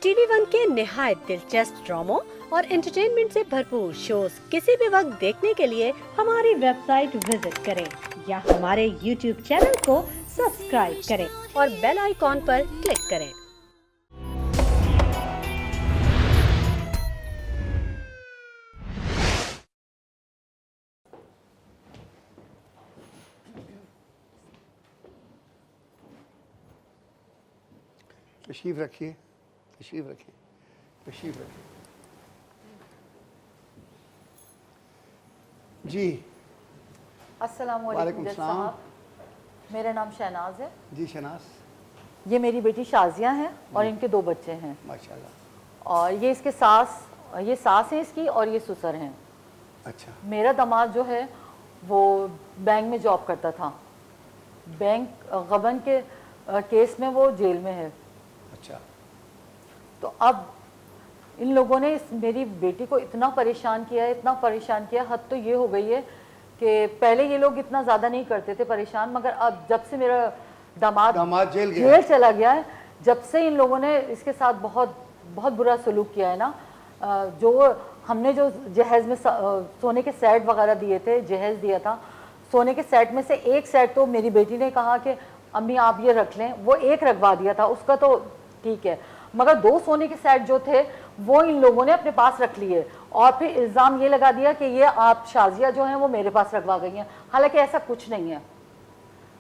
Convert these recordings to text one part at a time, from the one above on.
TV1 के निहायत दिलचस्प ड्रामों और एंटरटेनमेंट से भरपूर शोज किसी भी वक्त देखने के लिए हमारी वेबसाइट विजिट करें या हमारे YouTube चैनल को सब्सक्राइब करें और बेल आइकॉन पर क्लिक करें। तशरीफ़ रखिए, तशरीफ़ रखिए, तशरीफ़ रखिए। जी अस्सलाम वालेकुम वालेकुम सलाम। साहब, मेरा नाम शहनाज है। जी शनास, ये मेरी बेटी शाजिया हैं और इनके 2 बच्चे हैं। माशाल्लाह। और ये इसके ये सास हैं इसकी और ये ससुर हैं। अच्छा, मेरा दामाद जो है वो बैंक में जॉब करता था। बैंक गबन के केस में वो जेल में है। अच्छा। तो अब इन लोगों ने मेरी बेटी को इतना परेशान किया है, इतना परेशान किया, हद तो ये हो गई है कि पहले ये लोग इतना ज़्यादा नहीं करते थे परेशान, मगर अब जब से मेरा दामाद जेल चला गया है, जब से इन लोगों ने इसके साथ बहुत बहुत बुरा सलूक किया है ना। जो हमने जो जहेज़ में सोने के सेट वगैरह दिए थे, जहेज़ दिया था, सोने के सेट में से एक सेट तो मेरी बेटी ने कहा कि अम्मी आप ये रख लें, वो एक रखवा दिया था, उसका तो ठीक है, मगर 2 सोने के सेट जो थे वो इन लोगों ने अपने पास रख लिए और फिर इल्ज़ाम ये लगा दिया कि ये आप शाजिया जो हैं वो मेरे पास रखवा गई हैं, हालांकि ऐसा कुछ नहीं है।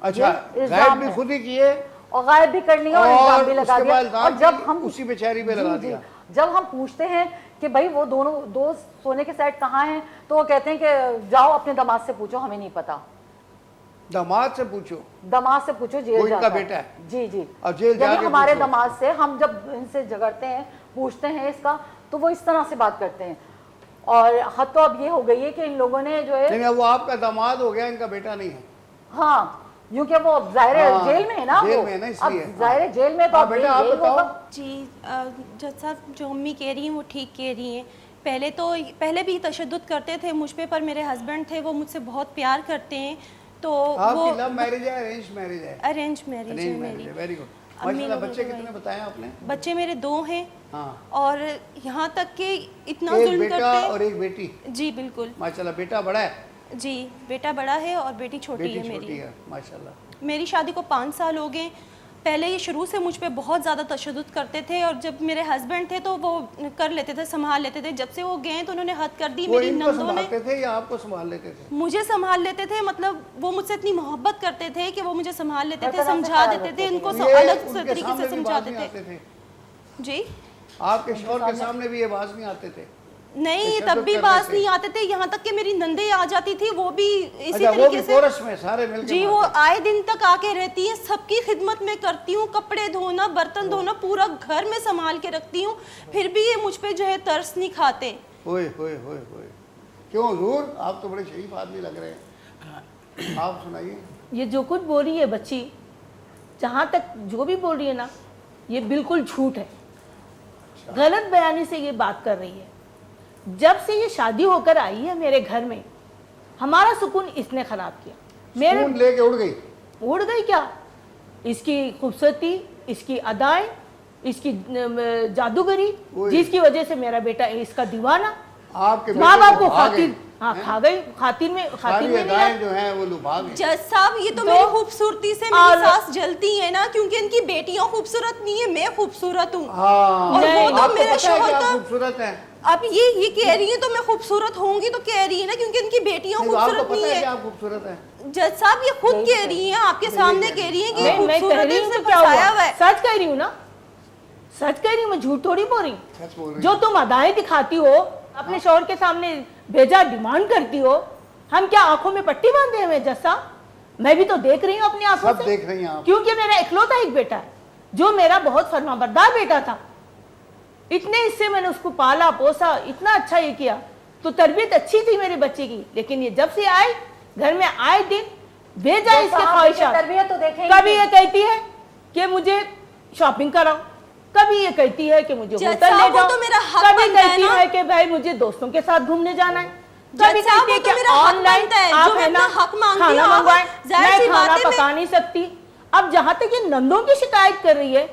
अच्छा, गायब भी खुद ही किए और गायब भी कर लिया और इल्ज़ाम भी लगा दिया। और जब हम उसी बेचारी पे लगा दिया। जब हम पूछते हैं कि भाई वो दोनों 2 सोने के सेट कहाँ हैं, तो वो कहते हैं कि जाओ अपने दामाद से पूछो, हमें नहीं पता। दामाद से पूछो? दामाद से पूछो, जेल इनका बेटा है। जी जी। और जेल जाके हमारे दामाद से हम जब इनसे झगड़ते हैं, पूछते हैं इसका, तो वो इस तरह से बात करते हैं। और हद तो अब ये हो गई है कि इन लोगों ने जो है, नहीं, वो आपका दामाद हो गया, इनका बेटा नहीं है। हाँ, क्योंकि वो जाहिर है जेल में है ना, जेल में है ना, इसलिए। अब जाहिर है जेल में, तो बेटा आप बताओ। जी जज साहब, जो अम्मी कह रही हैं वो ठीक कह रही हैं। पहले भी तशद्दुद करते थे मुझ पे, पर मेरे हस्बैंड थे वो मुझसे बहुत प्यार करते हैं। तो आपकी लव मैरिज है, अरेंज मैरिज है? अरेंज मैरिज है मेरी। Very good. माशाल्लाह। बच्चे कितने बताए आपने? बच्चे मेरे 2 हैं। हाँ। और यहाँ तक कि इतना एक जुल्म बेटा करते हैं। और एक बेटी? जी बिल्कुल। माशाल्लाह। बेटा बड़ा है? जी, बेटा बड़ा है और बेटी छोटी है मेरी। छोटी है, माशाल्लाह। मेरी शादी को 5 साल हो गए। पहले ये शुरू से मुझ पे बहुत ज़्यादा तशद्दुद करते थे और जब मेरे हस्बैंड थे तो वो कर लेते थे, संभाल लेते थे। जब से वो गए तो उन्होंने हद कर दी। मेरी नंदों ने संभालते थे या आपको संभाल लेते थे? मुझे संभाल लेते थे, मतलब वो मुझसे इतनी मोहब्बत करते थे कि वो मुझे संभाल लेते थे, समझा देते थे, उनको अलग तरीके से समझाते थे। जी, आपके शौहर के सामने भी ये बात नहीं आते थे? नहीं, तब भी बात नहीं आते थे। यहाँ तक कि मेरी नंदे आ जाती थी, वो भी इसी तरीके वो भी से कोरस में सारे मिलके। जी, वो आए दिन तक आके रहती हैं, सबकी खिदमत में करती हूँ, कपड़े धोना, बर्तन धोना, पूरा घर में संभाल के रखती हूँ, फिर भी ये मुझ पे जो है तरस नहीं खाते। होए होए होए होए। क्यों हुजूर, आप तो बड़े शरीफ आदमी लग रहे हैं, आप सुनाइए। ये जो कुछ बोल रही है बच्ची, जहाँ तक जो भी बोल रही है ना, ये बिल्कुल झूठ है। गलत बयानी से ये बात कर रही है। जब से ये शादी होकर आई है मेरे घर में, हमारा सुकून इसने खराब किया। मेरे लेके उड़ गई क्या? इसकी खूबसूरती, इसकी अदाएं, इसकी जादूगरी, जिसकी वजह से मेरा बेटा इसका दीवाना। आपके माँ बाप को खातिर, हाँ खा गई, खातिर में जो है वो लुभा गई। जज साहब, ये तो मेरी खूबसूरती से मेरी सास जलती है ना, क्योंकि इनकी बेटियां खूबसूरत नहीं है, मैं खूबसूरत हूँ। और वो तो मेरे शौहर का खूबसूरत है। अब ये कह रही है तो मैं खूबसूरत होंगी, तो कह रही है ना क्योंकि इनकी बेटियां खूबसूरत नहीं है। आप खूबसूरत है। जज साहब, ये खुद कह रही हैं, आपके सामने कह रही हैं कि खूबसूरती से क्या फंसाया हुआ है। सच कह रही हूँ ना, सच कह रही हूँ मैं, झूठ थोड़ी बोल रही। जो तुम अदाएं दिखाती हो, अपने शौहर के सामने भेजा डिमांड करती हो, हम क्या आंखों में पट्टी बांधे हुए? जैसा मैं भी तो देख रही हूँ अपनी आंखों से, देख रही हैं आप। क्योंकि मेरा इकलौता एक बेटा है जो मेरा बहुत फरमाबरदार बेटा था। इतने इससे मैंने उसको पाला पोसा, इतना अच्छा ये किया, तो तरबियत अच्छी थी मेरे बच्चे की। लेकिन ये जब से आई घर में, आए दिन भेजा इसके ख्वाहिशात। कभी ये कहती है कि मुझे शॉपिंग कराओ, कभी ये कहती है कि मुझे होटल ले जाओ, तो मेरा हक कभी कहती है कि भाई मुझे दोस्तों के साथ घूमने जाना है, कभी कहती है कि ऑनलाइन आप है ना खाना मंगवाएं, मैं खाना पका नहीं सकती। अब जहाँ तक ये नंदों की शिकायत कर रही है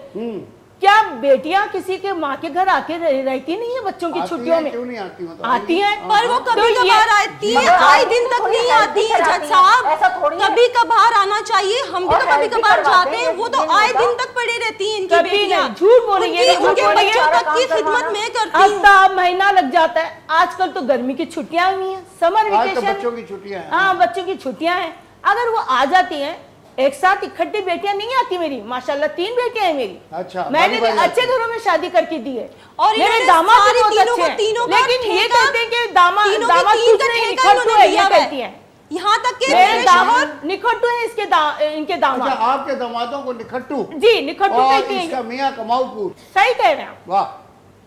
क्या बेटियां किसी के माँ के घर आके रहती नहीं है बच्चों की आती छुट्टियों हैं, में? क्यों नहीं आती मतलब आती हैं। पर वो कभी तो ये- कभार आती है, मगर आए आती दिन तो तक थोड़ी नहीं help आती भी है कराती जज हैं। साहब। ऐसा थोड़ी है। कभी कभार आना चाहिए, हम भी और तो कभी help भी कभार करवाते जाते हैं, हैं, वो तो ये नहीं आए होता। दिन तक पड़ी रहती हैं इनकी कभी बेटियां। नहीं, झूठ बोल रही है, उनकी- झूठ उनके बोल रही है। बच्चों सारा तक की काम खिदमत करवाना। मैं करती हूँ। हफ्ता महीना लग जाता है। आजकल तो गर्मी की छुट्टियां हुई हैं, समर आज तो वेकेशन। बच्चों की छुट्टियां हैं। हाँ, बच्चों की छुट्टियां हैं। अगर वो आ जाती हैं एक साथ इकट्ठी, बेटियां नहीं आती मेरी, माशाल्लाह 3 बेटियां हैं मेरी। अच्छा, मैंने बारी-बारी भी अच्छे आती हैं। घरों में शादी करके दी है और मेरे इन्होंने दामाद भी सारी बहुत तीनों अच्छे को हैं। तीनों का लेकिन ये ठेका- कहते हैं कि दामाद तीनों के दामाद 3 कुछ का नहीं, ठेका निखट्टू इन्होंने है, ये लिया हुआ कहती है। हैं। यहाँ तक के मेरे मेरे दामाद शौहर निखट्टू है, इनके अच्छा, दामाद। आपके दामादों को निखट्टू जी, निखट्टू और कहती इसका हैं। मियाँ कमाऊपुर। सही कह रहे हैं आप। वाह,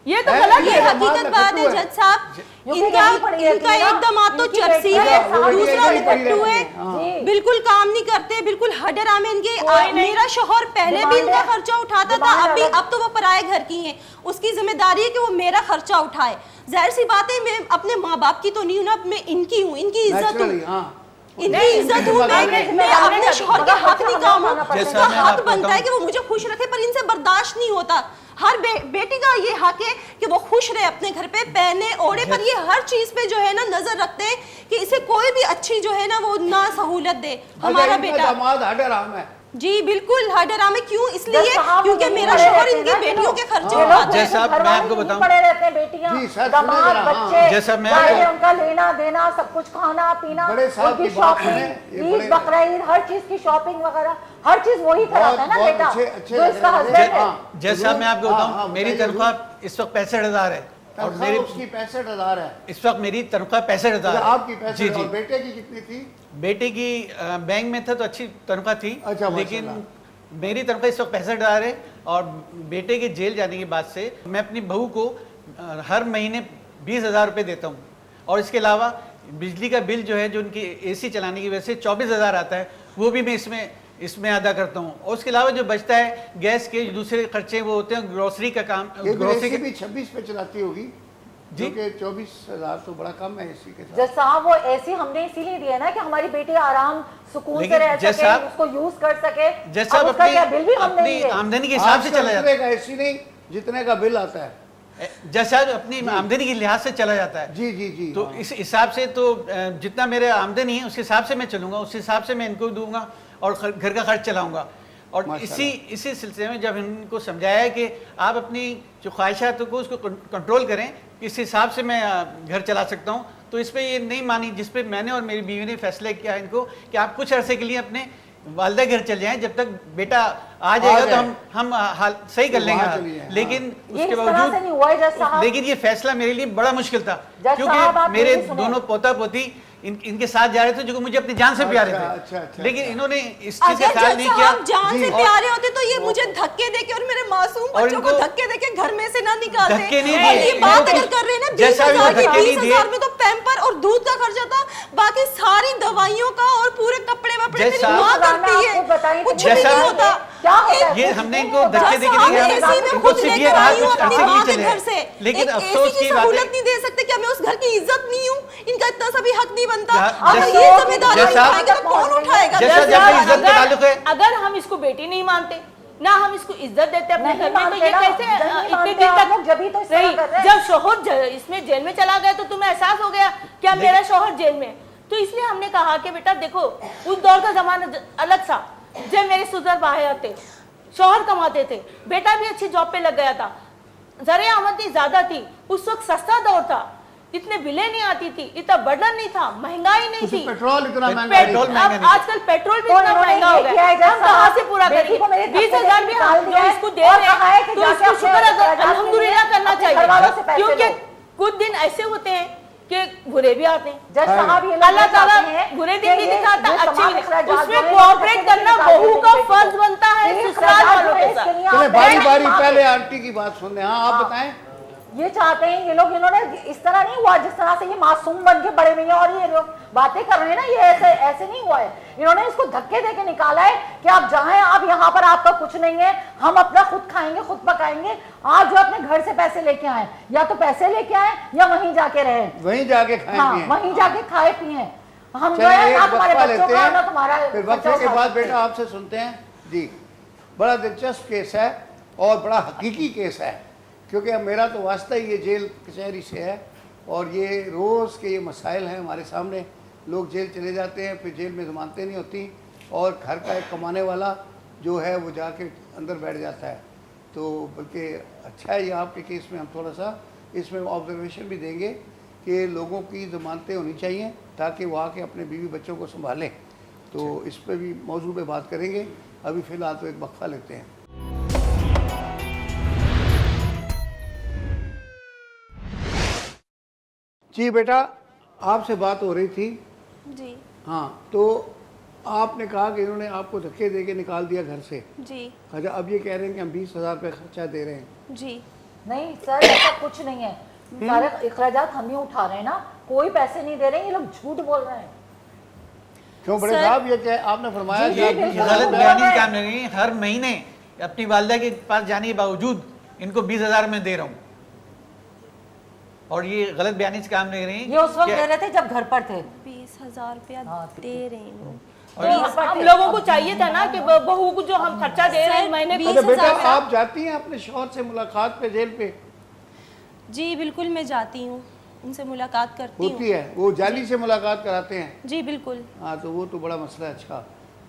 ये तो है, गलत ये है। दामाद हकीकत बात है निखट्टू है। जज साहब। यूपी इनका यहीं पड़ी रहती इनका है ना, एक दामाद तो इनकी चरसी बेटियां है, हैं, वो दूसरा यहीं पड़ी निकट्टू रहती है, हैं, हाँ। जी। बिल्कुल काम नहीं करते, बिल्कुल हडरा में इनके कोई नहीं। मेरा शौहर पहले भी इनका डिमांड है। खर्चा उठाता था, डिमांड अभी अलग। अब तो वो पराए घर की हैं, उसकी जिम्मेदारी है कि वो मेरा खर्चा उठाए। जाहिर सी बात है, मैं अपने माँ बाप की तो नहीं हूँ ना, मैं इनकी हूँ, इनकी इज्जत नेचुरली, हूँ, हाँ। इनकी इज्जत हूँ मैं अपने शौहर के हक नहीं काम हूँ। जैसा उनका मैं हक आपको बनता है बताऊं- कि वो मुझे खुश रखे, पर इनसे बर्दाश्त नहीं होता। हर बेटी का ये हक है कि वो खुश रहे अपने घर पे, पहने ओढ़े, पर ये हर चीज पे जो है ना नजर रखते हैं कि इसे कोई भी अच्छी जो है ना वो ना सहूलत दे हमारा इनका बेटा। दामाद हडराम है। जी बिल्कुल हडरा में, क्यों? जज इसलिए साहब क्योंकि यहीं मेरा पड़े शौहर रहते हैं इनकी ना, बेटियों के खर्चे ये लोग उठाते हैं। जैसा घर मैं वाले आपको यहीं बताऊं- पड़े रहते हैं, बेटियां, जी, सर, दामाद, सुनिए जरा, बच्चे, हाँ। जैसा मैं जाहिर है आपको- उनका लेना देना सब कुछ, खाना पीना, बड़े साहब उनकी की बात शॉपिंग, सुने, ये ईद बड़े- बकरीद, हर चीज की शॉपिंग वगैरह हर चीज वही कराता है ना बहुत बेटा, अच्छे जो इसका लग रहे हस्बैंड हैं। है। हाँ, जैसा मैं आपको हाँ, हाँ, बताऊं, मेरी बताइए, तनख्वाह इस वक्त 65,000 है और तनख्वाह मेरी उसकी 65,000 है। इस वक्त मेरी तनख्वाह 65,000 अच्छा, है। आपकी जी 65 जी। और बेटे की कितनी थी? बेटे की बैंक में था तो अच्छी तनख्वाह थी, अच्छा, लेकिन माशाल्लाह। मेरी तनख्वाह इस वक्त 65,000 है। और बेटे के जेल जाने के बाद से मैं अपनी बहू को हर महीने 20,000 रुपये देता हूँ। और इसके अलावा बिजली का बिल जो है, जो उनकी AC चलाने की वजह से 24,000 आता है, वो भी मैं इसमें अदा करता हूँ। और उसके अलावा जो बचता है गैस के दूसरे खर्चे वो होते हैं, ग्रोसरी का काम, एक ग्रोसरी एसी का भी 26 पे चलाती होगी, जी। जो कि 24,000 तो बड़ा कम है एसी के साथ। जज साहब वो ऐसी हमने इसीलिए दिया ना कि हमारी बेटी आराम सुकून से लेकिन रह जज सके, साहब- उसको यूज कर सके। जज अब साहब उसका क्या बिल भी अपनी हमने अपनी दिए। आमदनी के हिसाब से चला जाता है। का एसी नहीं जितने का बिल आता है। जैसा अपनी आमदनी के लिहाज से चला जाता है। जी जी जी, तो हाँ। इस हिसाब से तो जितना मेरे आमदनी है उस हिसाब से मैं चलूंगा, उस हिसाब से मैं इनको दूंगा और घर का खर्च चलाऊंगा। और माशाल्लाह। इसी सिलसिले में जब इनको समझाया है कि आप अपनी जो ख्वाहिशात को उसको कंट्रोल करें, किस हिसाब से मैं घर चला सकता हूं, तो इस पर ये नहीं मानी, जिस पे मैंने और मेरी बीवी ने फैसला किया इनको कि आप कुछ अरसे के लिए अपने वालदा घर चल जाएं, जब तक बेटा आ जाएगा तो हम हाल सही कर तो लेंगे वहाँ हाल। चलिए, हाँ। लेकिन ये उसके इस तरह से नहीं हुआ है जज साहब। लेकिन ये फैसला मेरे लिए बड़ा मुश्किल था, जज साहब, आप क्योंकि मेरे मेरी सुने। दोनों पोता पोती इनके साथ जा रहे थे जो मुझे अपनी जान से प्यारे अच्छा, थे। अच्छा, अच्छा, लेकिन अच्छा। इन्होंने इस चीज का अगर ख्याल जज नहीं किया। साहब जान से और- प्यारे होते तो ये मुझे धक्के देके और मेरे मासूम और बच्चों को इनको- धक्के देके घर में से ना निकालते। धक्के नहीं और दिए, ये इनको बात अगर कुछ- कर रहे हैं ना जैसा भी 20,000 धक्के नहीं 20,000 दिए। में तो पैम्पर और दूध का खर्चा था, बाकी सारी दवाइयों का और पूरे कपड़े वपड़े मेरी जैसा- माँ जैसा करती है, आपको बताइए कुछ तो भी जैसा- नहीं होता। क्या होता है? ये कुछ हमने नहीं इनको होता। धक्के जज देके साहब, नहीं ये किया, एसी में इनको खुद सीधे लेकर कहा आई हूँ कुछ अपनी अरसे के माँ लिए के चले घर से। लेकिन एक अफसोस एसी की की बात सहूलत है नहीं दे सकते, क्या मैं उस घर की इज्जत नहीं हूँ? इनका इतना सा भी हक नहीं बनता। जैसा- अगर जैसा- ये जिम्मेदारी जैसा- उठाएगा तो कौन उठाएगा? जैसा जज जब साहब, इज्जत का ताल्लुक है, अगर हम इसको बेटी नहीं मानते ना, हम इसको इज्जत देते अपने नहीं घर में, तो मानते ये ना, कैसे नहीं इतने मानते दिन आप तक लोग, जब ही तो इस तरह रही? कर रहे हैं। जब शोहर इसमें जेल में चला गया तो तुम्हें एहसास हो गया क्या मेरा शोहर जेल में है? तो इसलिए हमने कहा कि बेटा देखो, उस दौर का जमाना अलग था, जब मेरे सुधर बाहर थे, शोहर कमाते थे, बेटा भी अच्छी जॉब पे लग गया था, जरिया आमदनी ज्यादा थी, उस वक्त सस्ता दौर था, इतने बिलें नहीं आती थी, इतना बर्डन नहीं था, महंगाई नहीं थी। पेट्रोल इतना महंगा पेट्रोल नहीं। महंगा अब नहीं। आजकल पेट्रोल भी तो इतना इन्होंने महंगा हो ये किया है गया, जज हम कहाँ साहब, से पूरा बेटी को मेरे करेंगे? धक्के 20,000 भी निकाल हम दिया जो है इसको दे और रहे कहा है कि हैं तो जाके इसको अपने शुक्र अखराजात के लिए अल्हम्दुलिल्लाह करना अपने घरवालों से चाहिए, पैसे क्योंकि लो। कुछ दिन ऐसे होते हैं कि बुरे भी आते हैं। जज साहब, ये लोग अल्लाह ये ताला चाहते हैं बुरे कि दिन भी ये दिखाता, तमाम अच्छे भी। अखराजात उसमें जो है, कोऑपरेट धक्के करना निकाल बहू देते का हैं फर्ज बनता है ये ससुराल अखराजात वालों जो के है, इसके साथ। लिए चले आप बारी बैठ बारी नहीं पहले आंटी की बात सुनने। हाँ, आप बताएं। ये चाहते हैं ये लोग, इन्होंने इस तरह नहीं हुआ जिस तरह से ये मासूम बन के बड़े हुए हैं और ये लोग बातें कर रहे हैं ना, ये ऐसे ऐसे नहीं हुआ है। इन्होंने इसको धक्के देके निकाला है कि आप जाएं, आप यहाँ पर आपका कुछ नहीं है, हम अपना खुद खाएंगे खुद पकाएंगे। आप जो अपने घर से पैसे लेके आए, या तो पैसे लेके आए या वहीं जाके रहे, वहीं जाके खाए हाँ पिए। वहीं जाके खाए पिए। हम जो चलिए है एक ना तुम्हारे वक्फा बच्चों लेते का हैं, ना तुम्हारा फिर खर्चा वक्फे के उठा बाद सकते हैं। बेटा आपसे सुनते हैं जी। बड़ा दिलचस्प केस है और बड़ा हकीकी केस है, क्योंकि अब मेरा तो वास्ता ही ये जेल कचहरी से है और ये रोज़ के ये मसाइल हैं हमारे सामने। लोग जेल चले जाते हैं, फिर जेल में ज़मानतें नहीं होती और घर का एक कमाने वाला जो है वो जाके अंदर बैठ जाता है। तो बल्कि अच्छा है ये आपके केस में हम थोड़ा सा इसमें ऑब्जर्वेशन भी देंगे कि लोगों की ज़मानतें होनी चाहिए ताकि वो आके अपने बीवी बच्चों को संभालें। तो इस पर भी मौजू पे बात करेंगे। अभी फ़िलहाल तो एक वक्फा लेते हैं। जी बेटा, आपसे बात हो रही थी। जी हाँ, तो आपने कहा कि इन्होंने आपको धक्के दे के निकाल दिया घर से। जी अच्छा, अब ये कह रहे हैं कि हम 20,000 रुपये खर्चा दे रहे हैं। जी नहीं सर, ऐसा कुछ नहीं है। सारे अखराजात हम ही उठा रहे हैं ना, कोई पैसे नहीं दे रहे हैं। ये लोग झूठ बोल रहे हैं। क्यों बड़े सर- साहब, ये क्या आपने फरमाया जी, कि जी, आप बिल्कुल। 20,000 गलत रुपये- बयानी काम नहीं है। हर महीने अपनी वालदा के पास जाने के बावजूद इनको 20,000 में दे रहा हूँ और ये गलत बयानी से काम नहीं रही। ये उस वक्त दे रहे थे जब घर पर थे। 20,000 रुपया हाँ, दे रहे हैं लोग। तो हम लोगों को चाहिए था ना कि बहू को जो हम खर्चा दे रहे हैं महीने को। अच्छा बेटा, 20,000 आप जाती हैं अपने शौहर से मुलाकात पे जेल पे? जी बिल्कुल, मैं जाती हूँ, उनसे मुलाकात करती होती हूँ। है? वो जाली से मुलाकात कराते हैं? जी बिल्कुल। हाँ, तो वो तो बड़ा मसला है। अच्छा,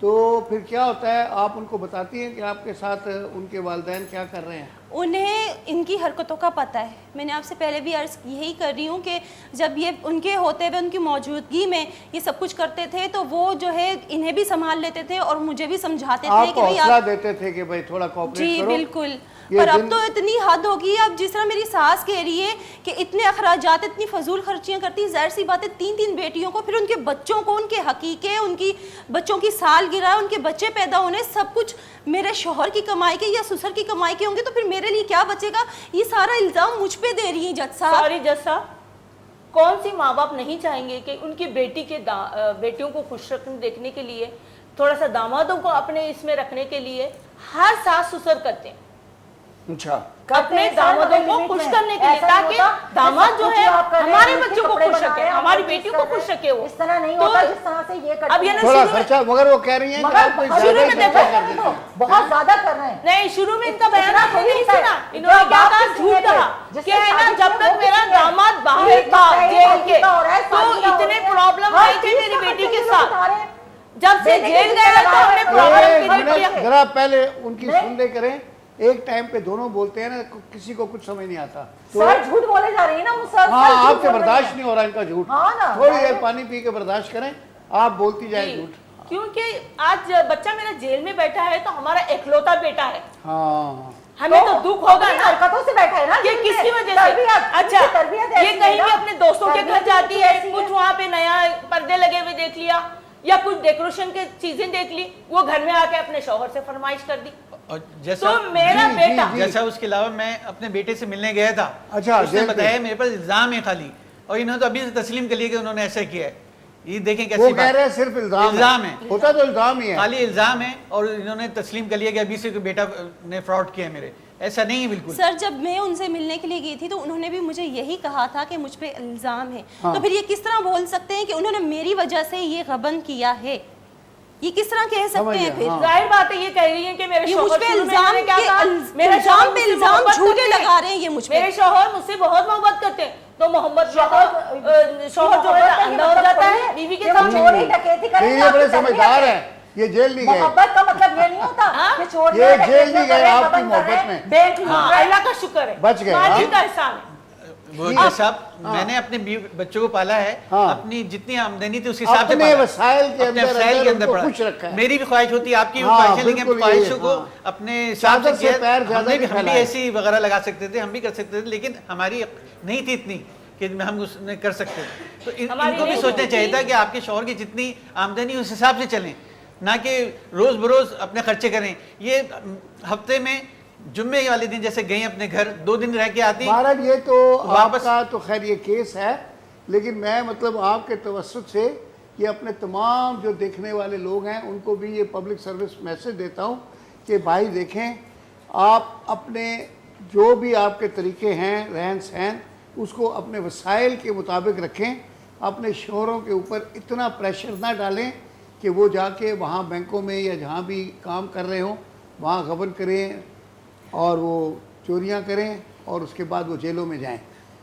तो फिर क्या होता है, आप उनको बताती हैं कि आपके साथ उनके वालिदैन क्या कर रहे हैं? उन्हें इनकी हरकतों का पता है। मैंने आपसे पहले भी अर्ज़ यही कर रही हूँ कि जब ये उनके होते हुए उनकी मौजूदगी में ये सब कुछ करते थे तो वो जो है इन्हें भी संभाल लेते थे और मुझे भी समझाते थे कि आपको भाई हौसला आप। देते थे कि भाई थोड़ा कोऑपरेट जी करो। बिल्कुल, ये पर अब दिन- तो इतनी हद होगी। अब जिस तरह मेरी सास कह रही है कि इतने अखराजात, इतनी फजूल खर्चियाँ करती है, जाहिर सी बात है 3-3 बेटियों को, फिर उनके बच्चों को, उनके हकीके, उनकी बच्चों की सालगिरह, उनके बच्चे पैदा होने, सब कुछ मेरे शोहर की कमाई के या ससुर की कमाई के होंगे, तो फिर मेरे लिए क्या बचेगा? ये सारा इल्ज़ाम मुझ पे दे रही है जज साहब। सॉरी जज साहब, कौन सी माँ बाप नहीं चाहेंगे कि उनकी बेटी के बेटियों को खुश रखने देखने के लिए, थोड़ा सा दामादों को अपने इसमें रखने के लिए हर सास ससुर करते हैं अच्छा, अपने दामादों को खुश करने के लिए, ताकि दामाद जो है हमारे बच्चों को खुश रखे, हमारी बेटियों को खुश रखे। वो इस तरह नहीं तो होता जिस तरह से ये करते अब ये हैं। ना थोड़ा शुरू में- खर्चा, मगर वो कह रही हैं कि मगर आप कोई शुरू ज़्यादा ही में खर्चा देखो, कर देते हैं। बहुत ज्यादा कर रहे हैं। नहीं, शुरू में इनका बयान इतना आपने नहीं थोड़ी सुना। है। इन्होंने जो क्या बात कहा, किसी झूठ ने कहा जिससे कि है ना, शादी जब की तक वो मेरा किसी ने- दामाद बाहर ये था जो जेल शादी के, का हो रहा है, तो शादी का हो इतने रहा है, प्रॉब्लम हर आई थी चीज मेरी का बेटी खर्चा के ये लोग साथ। उठा रहे हैं। जब से बेटे जेल की गया तो हमने एक प्रॉब्लम एक क्रिएट मिनट किया। जरा पहले उनकी नहीं। सुन ले करें। एक टाइम पे दोनों बोलते हैं ना, किसी को कुछ समझ नहीं आता। तो सर झूठ बोले जा रही है ना वो सर। हाँ, सर झूठ आपसे बोल रही बर्दाश्त है। नहीं हो रहा इनका झूठ। हाँ ना, थोड़ी देर डायरेक्ट- पानी पी के बर्दाश्त करें, आप बोलती जाए जी, झूठ। क्योंकि आज बच्चा मेरा जेल में बैठा है तो हमारा एकलौता बेटा है, हाँ, हमें तो दुख होगा अपनी ना हरकतों से बैठा है ना कि जेल में। किसकी वजह तरबियत, से। अच्छा, उनकी तरबियत ये ऐसी कहीं है भी ना। अपने दोस्तों के घर तरबियत जाती उनकी है, ऐसी कुछ वहाँ पे नया पर्दे लगे हुए देख लिया या कुछ डेकोरेशन की चीजें देख ली, वो घर में आके अपने शौहर से फरमाइश कर दी। और जैसा तो मेरा जी, बेटा जी, जैसा उसके अलावा मैं अपने बेटे से मिलने गया था। अच्छा, उसने जेल पे। बताया मेरे पास इल्जाम है खाली, और इन्होंने तो अभी से तस्लीम कर लिया कि उन्होंने ऐसा किया है। ये देखें वो कैसी कह बात रहे हैं सिर्फ इल्जाम इल्जाम है। होता तो इल्जाम ही है। खाली इल्जाम है और इन्होंने तस्लीम कर लिया कि अभी से कोई बेटा ने फ्रॉड किया है मेरे। ऐसा नहीं है बिल्कुल। सर जब मैं उनसे मिलने के लिए गई थी तो उन्होंने भी मुझे यही कहा था कि मुझ पे इल्ज़ाम है। हाँ। तो फिर ये किस तरह बोल सकते हैं कि उन्होंने मेरी वजह से ये गबन किया है? ये किस तरह कह समझ सकते हैं गया, फिर? हाँ। जाहिर बात है ये कह रही है कि मेरे ये मुझ शौहर पे शुरू में इल्जाम इन्होंने क्या के कहा, इल्ज- मेरा इल्जाम शौहर पे मुझसे इल्जाम मोहब्बत झूठे करते हैं। लगा रहे हैं ये मुझ पे। मेरे शौहर मुझसे बहुत मोहब्बत करते हैं, तो मोहब्बत शौहर- शौहर जो है मोहब्बत का अंधा ये हो मतलब जाता थोड़ी है है बीवी के कि वो साथ। चोरी डकैती करे नहीं, तो ये बड़े आपकी तरबियत समझदार है। हैं, ये जेल नहीं गए। मोहब्बत का मतलब ये नहीं होता हाँ? कि चोर ये जेल नहीं गए आपकी मोहब्बत में। बैंक लूट हाँ, रहे हैं। अल्लाह का शुक्र है, बच गए, मालिक हाँ। का एहसान है। वो जी। साहब, मैंने अपने बच्चों को पाला है। हाँ। अपनी जितनी आमदनी थी उस हिसाब से अपने पाला। वसाइल के अपने अंदर वसाइल के उनको अंदर खुश पड़ा। रखा है। मेरी भी ख्वाहिश होती है, आपकी भी हाँ, ख्वाहिश है, लेकिन बिल्कुल अपनी यही है, ख्वाहिशों को हाँ। अपने हिसाब चादर से किया। पैर ज्यादा हम भी नहीं फैलाए। ऐसी वगैरह लगा सकते थे, हम भी कर सकते थे, लेकिन हमारी नहीं थी इतनी कि हम उसने कर सकते थे। तो हमारी इनको भी नहीं सोचना थी। चाहिए था कि आपके शौहर की जितनी आमदनी उस हिसाब से चलें, ना कि रोज बरोज अपने खर्चे करें। ये हफ्ते में जुम्मे वाले दिन जैसे गई अपने घर, 2 दिन रह के आती, महाराज ये तो वापस- आपका तो खैर ये केस है, लेकिन मैं मतलब आपके तवज्जुह से ये अपने तमाम जो देखने वाले लोग हैं उनको भी ये पब्लिक सर्विस मैसेज देता हूँ कि भाई देखें, आप अपने जो भी आपके तरीके हैं रहन सहन उसको अपने वसाइल के मुताबिक रखें। अपने शोहरों के ऊपर इतना प्रेशर ना डालें कि वो जाके वहाँ बैंकों में या जहाँ भी काम कर रहे हों वहाँ गबन करें, और वो चोरियां करें और उसके बाद वो जेलों में जाएं।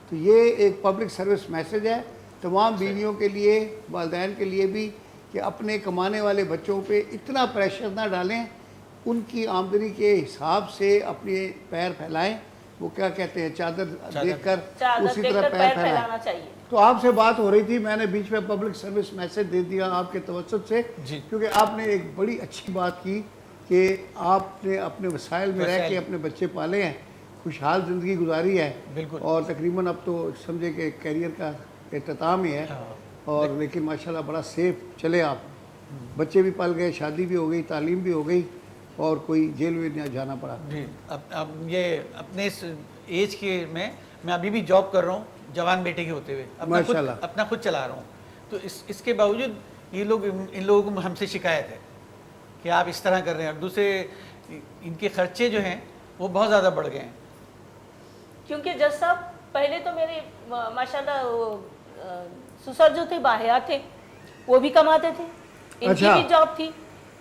तो ये एक पब्लिक सर्विस मैसेज है तमाम बीवियों के लिए, वालिदैन के लिए भी, कि अपने कमाने वाले बच्चों पे इतना प्रेशर ना डालें, उनकी आमदनी के हिसाब से अपने पैर फैलाएं। वो क्या कहते हैं, चादर देखकर चादर उसी देखकर तरह पैर पैर फैलाना फैलाएं। चाहिए। तो आपसे बात हो रही थी, मैंने बीच में पब्लिक सर्विस मैसेज दे दिया आपके तवज्जुह से, जी। क्योंकि आपने एक बड़ी अच्छी बात की कि आपने अपने वसाइल में रह के अपने बच्चे पाले हैं, खुशहाल ज़िंदगी गुजारी है, बिल्कुल। और तकरीबन अब तो समझे कि कैरियर का इख्तिताम ही है। और लेकिन माशाल्लाह बड़ा सेफ चले आप, बच्चे भी पल गए, शादी भी हो गई, तालीम भी हो गई, और कोई जेल में नहीं जाना पड़ा। जी। अब ये अपने इस एज के में मैं अभी भी जॉब कर रहा हूँ, जवान बेटे के होते हुए माशाल्लाह। अपना खुद चला रहा हूँ। तो इसके बावजूद ये लोग, इन लोगों को हमसे शिकायत है कि आप इस तरह कर रहे हैं, और दूसरे इनके खर्चे जो हैं वो बहुत ज़्यादा बढ़ गए हैं। क्योंकि जज साहब पहले तो मेरे माशाल्लाह ससुर जो थे बाहर थे, वो भी कमाते थे, इनकी अच्छा। भी जॉब थी,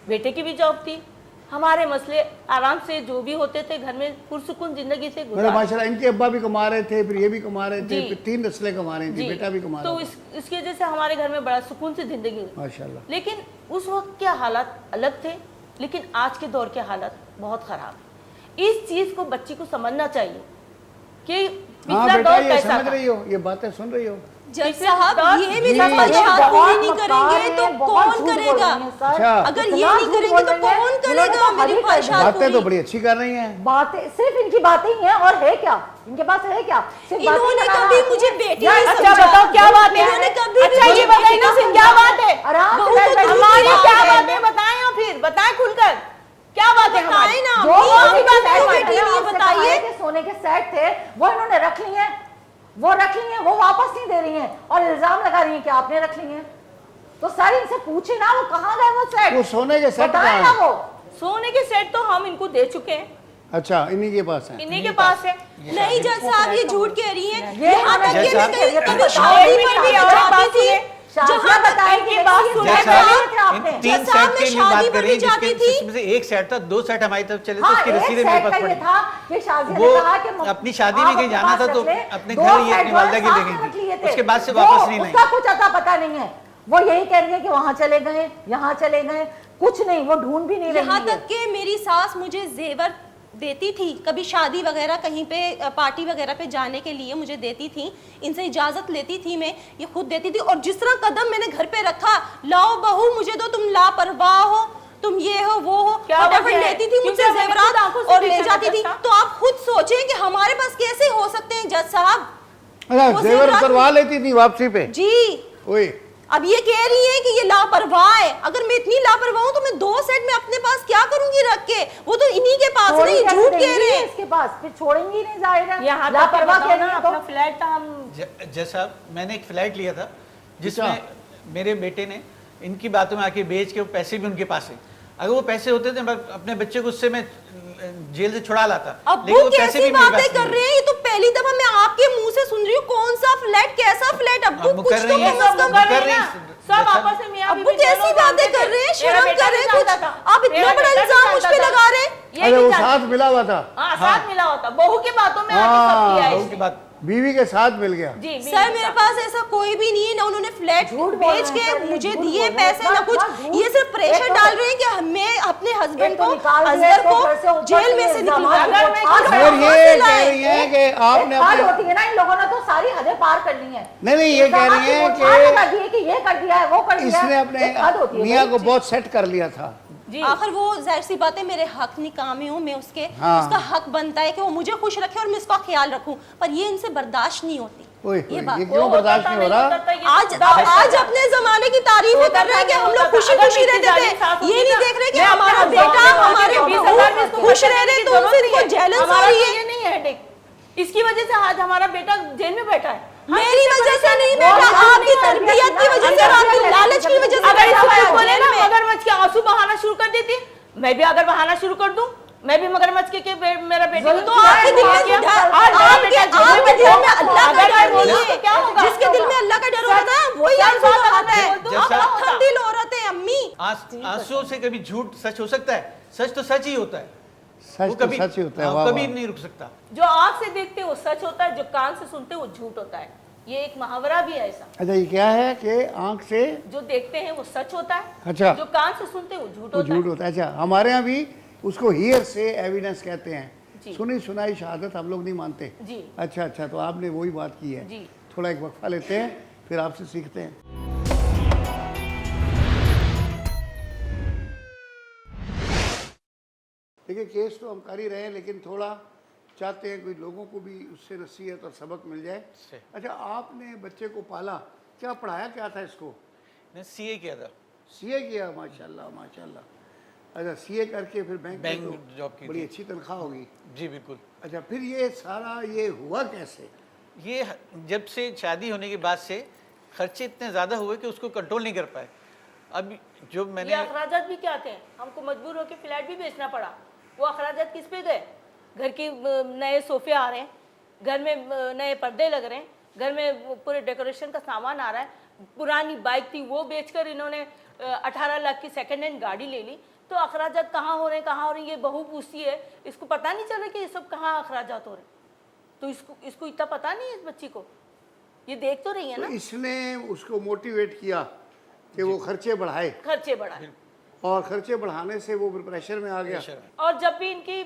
बेटे की भी जॉब थी। हमारे मसले आराम से जो भी होते थे घर में पुरसुकून जिंदगी से मेरा गुजार। माशाल्लाह इनके अब्बा भी कमा रहे थे, फिर ये भी कमा रहे थे, जी। फिर 3 नस्लें कमा रही थी, जी। बेटा भी कमा तो रहा था। इसकी वजह से हमारे घर में बड़ा सुकून से जिंदगी हुई। माशाल्लाह। लेकिन उस वक्त के हालात अलग थे, लेकिन आज के दौर के हालात बहुत खराब है। इस चीज को बच्ची को समझना चाहिए कि हाँ पिछला बेटा, दौर ये कैसा समझ था। रही हो, ये बातें सुन रही हो। जज साहब ये मेरी जी। ख्वाहिशात पूरी नहीं करेंगे तो बहुत कौन झूठ बोल करेगा? रही हैं, सर। अच्छा। अगर इतना ये नहीं झूठ करेंगे बोल तो रही हैं। कौन इन्होंने करेगा तो मेरी हरी ख्वाहिशात बातें तो पूरी? बड़ी अच्छी कर रही हैं। बातें सिर्फ इनकी बातें ही हैं, और है क्या इनके पास, है क्या? सिर्फ बातें इन्होंने बनाना कभी आती मुझे है। बेटी यार, नहीं अच्छा समझा। बताओ क्या बात है? इन्होंने कभी भी अच्छा ये मुझे बताइए बेटी ना, नहीं क्या समझा। बात है? आराम से बहू बैठ तो बैठ हमारी बात क्या है। बात है बताएं, और फिर बताएं खुलकर क्या बात है बताएं हमारी? ना, जो अपनी आपकी बात सेट क्यों है, बेटी नहीं आपसे बताइए? कहा है कि सोने के सेट थे, वो इन्होंने रख ली हैं, वो रख ली हैं, वो वापस नहीं दे रही हैं, और इल्जाम लगा रही हैं कि आपने रख ली हैं। तो सर इनसे पूछे ना, वो कहाँ गए वो सेट? वो सोने के सेट बताएं कहाँ ना हैं? वो। सोने के सेट तो हम इनको दे चुके हैं, अच्छा, इन्हीं के पास है। इन्हीं के पास है। नहीं जज साहब ये झूठ कह रही हैं। ये यहाँ तक जज कि मैं साहब, कहीं कभी ये शादी भी पर कभी भी और जाती बात थी, सुने। शादियां जहाँ तक बताएं इनकी कि बात नहीं सुने सुने जैसा पहले थे इन आपने। 3 जैसा सेट मैं के लिए शादी बात पर कर भी रही जाती जिसके थी। जिसमें से एक सेट था, 2 सेट हमारी तरफ चले, तो हाँ, उसकी एक रसीदें सेट मेरे पास का ये पड़ी। था कि शाजिया वो ने कहा कि अपनी शादी में आप कहीं अपने जाना पास था तो रख लें, अपने 2 घर ये सेट अपनी जो है वालिदा की साथ ले में गई रख थी। लिए थे। उसके बाद से वो वापस नहीं लाई। उसका कुछ अता पता नहीं है, वो यही कह रही है कि वहां चले गए, यहाँ चले गए, कुछ नहीं, वो ढूंढ भी नहीं रही यहाँ है। तक कि मेरी सास मुझे जेवर देती थी, कभी शादी वगैरह कहीं पे पार्टी वगैरह पे जाने के लिए मुझे देती थी, इनसे इजाजत लेती थी, मैं ये खुद देती थी। और जिस तरह कदम मैंने घर पे रखा, लाओ बहू मुझे दो, तुम लापरवाह हो, तुम ये हो वो हो, क्या whatever वजह है? लेती थी मुझसे क्योंकि मैंने खुद जेवरात आंखों से और ले देखा जाती थी। था। तो आप खुद सोचें कि हमारे पास कैसे हो सकते हैं जज साहब? अच्छा, वो जेवर जेवरात- उतरवा लेती थी वापसी पे। जी ओए, अब ये कह रही है कि ये लापरवाह है। अगर मैं इतनी लापरवाह हूं तो मैं 2 सेट में अपने पास क्या करूंगी रख के? वो तो इन्हीं के पास छोड़ी नहीं, कैसे झूठ कह देंगी रहे ये हैं। इसके पास, फिर छोड़ेंगी नहीं, जाहिर है यहाँ तक लापरवाह बताओ कह ना, रही है अपना तो। फ्लैट था, हम जैसा मैंने एक फ्लैट लिया था जिसमें अच्छा। मेरे बेटे ने इनकी बातों में आके बेच के, वो पैसे भी उनके पास है। अगर वो पैसे होते थे मैं अपने बच्चे को उससे मैं जेल से छुड़ा लाता, अब्बू वो पैसे कैसी भी मेरे पास बातें कर नहीं रहे हैं? ये तो पहली दफा मैं आपके मुंह से सुन रही हूँ। कौन सा फ्लैट, कैसा फ्लैट? अब्बू अब वो कुछ कर तो रही हैं, कम से सब कम कर कर रही रहे हैं। हैं ना, सब जैसा- आपस में मियां अब्बू बीवी कैसी दोनों बातें जानते कर थे। रहे हैं? मेरा शर्म बेटा करें भी कुछ। जानता था। आप इतना मेरा बड़ा बेटा भी इल्जाम मुझ पे जानता लगा था। रहे हैं? ये अरे भी वो जानता साथ मिला हुआ था, हाँ, साथ मिला होता, बहू की बातों में आके हाँ, सब किया है बहू की इसने। बात बीवी के साथ मिल गया। जी बीवी सर के मेरे साथ। पास ऐसा कोई भी नहीं है, ना उन्होंने फ्लैट झूठ बोल रहे बेच हैं के सर, ये मुझे झूठ दिए बोल रहे हैं। पैसे, ना कुछ। इतना झूठ। ये सिर्फ प्रेशर एक तो- डाल रहे हैं कि मैं अपने हस्बैंड एक तो को, निकाल दिया, अजगर इसको को घर से ऊपर जेल में से से इल्जाम निकाल लगा अगर रहे मैं हैं। कुछ- और ये कह रही हैं कि आपने एक हाल अपने, होती है ना, इन लोगों ने तो सारी हदें पार कर ली हैं। नहीं, ये कह रही हैं कि ये कर दिया है, वो कर दिया है। इसने अपने एक हद होती है मियाँ भाई। को बहुत सेट कर लिया था। जी आखिर वो जाहिर सी बात है, मेरे हक निकामी हूँ मैं उसके, हाँ। उसका हक बनता है कि वो मुझे खुश रखे और मैं उसका ख्याल रखूं, पर ये इनसे बर्दाश्त नहीं होती। ओए, ये ओए, बात ये क्यों बर्दाश्त नहीं हो रहा? आज अपने जमाने की तारीफ कर रहे हैं कि हम लोग खुशी खुशी रहते थे। ये नहीं देख रहे कि हमारा बेटा, हमारे बहू खुश रह रहे, तो उनसे इनको जेलस हो रही है। ये नहीं है हेडेक। इसकी वजह से आज हमारा बेटा जेल में बैठा है। मेरी वजह से नहीं बेटा, आपकी तरबियत की वजह से, आपकी लालच की वजह से अगर बैठा इसको हुआ है बोले जेल ना में। मगरमच्छ के आंसू बहाना शुरू कर देती, मैं भी अगर बहाना शुरू कर दूं, मैं भी मगरमच्छ के मेरा बेटा तो आपके दिल में क्या? डर- आज मेरा आपके बेटा जेल में आपके दिल बैठा में है। अल्लाह का अगर मैं डर बोलूं नहीं तो है। क्या होगा? जिसके दिल में अल्लाह का डर होता है वही सच आंसू बात बहाता है। बोल दूं, जैसा- आप पत्थर दिल औरत है अम्मी। आंसुओं से कभी झूठ सच हो सकता है? सच तो सच ही होता है। सच वो तो कभी सच ही होता है, हाँ, वाह, कभी वाह। नहीं रुक सकता। जो आंख से देखते वो सच होता है, जो कान से सुनते वो झूठ होता है। ये एक मुहावरा भी है ऐसा, अच्छा, ये क्या है कि आंख से जो देखते हैं वो सच होता है, अच्छा। जो कान से सुनते वो झूठ वो होता झूठ है। होता है। अच्छा, हमारे यहाँ भी उसको हियर से एविडेंस कहते हैं, जी। सुनी सुनाई शहादत हम लोग नहीं मानते। जी। अच्छा अच्छा, तो आपने वही बात की है। जी। थोड़ा एक वक्फा लेते हैं, फिर आपसे सीखते हैं। देखिए, केस तो हम कर ही रहे हैं, लेकिन थोड़ा चाहते हैं कोई लोगों को भी उससे नसीहत और सबक मिल जाए। सही। अच्छा, आपने बच्चे को पाला, क्या पढ़ाया क्या था इसको? मैंने सीए किया था। सीए किया, माशाल्लाह माशाल्लाह। अच्छा, सीए करके फिर बैंक बैंक में में जॉब की बड़ी थी। अच्छी तनख्वाह होगी। जी बिल्कुल। अच्छा, फिर ये सारा ये हुआ कैसे? ये जब से शादी होने के बाद से खर्चे इतने ज़्यादा हुए कि उसको कंट्रोल नहीं कर पाए। अब जो ये मैंने अखराजात भी क्या थे, हमको मजबूर होकर फ्लैट भी बेचना पड़ा। वो अखराजात किस पे गए? घर की नए सोफे आ रहे हैं, घर में नए पर्दे लग रहे हैं, घर में पूरे डेकोरेशन का सामान आ रहा है। पुरानी बाइक थी वो बेचकर इन्होंने 18 लाख की सेकंड हैंड गाड़ी ले ली। तो अखराजात कहाँ हो रहे हैं, कहाँ हो रहे हैं, ये बहू पूछती है, इसको पता नहीं चला कि ये सब कहाँ अखराजात हो रहे हैं। तो इसको इतना पता नहीं है इस बच्ची को, ये देख तो रही है तो ना। इसने उसको मोटिवेट किया कि वो खर्चे बढ़ाए, खर्चे बढ़ा है। और खर्चे बढ़ाने से वो फिर प्रेशर में आ गया। और जब भी इनकी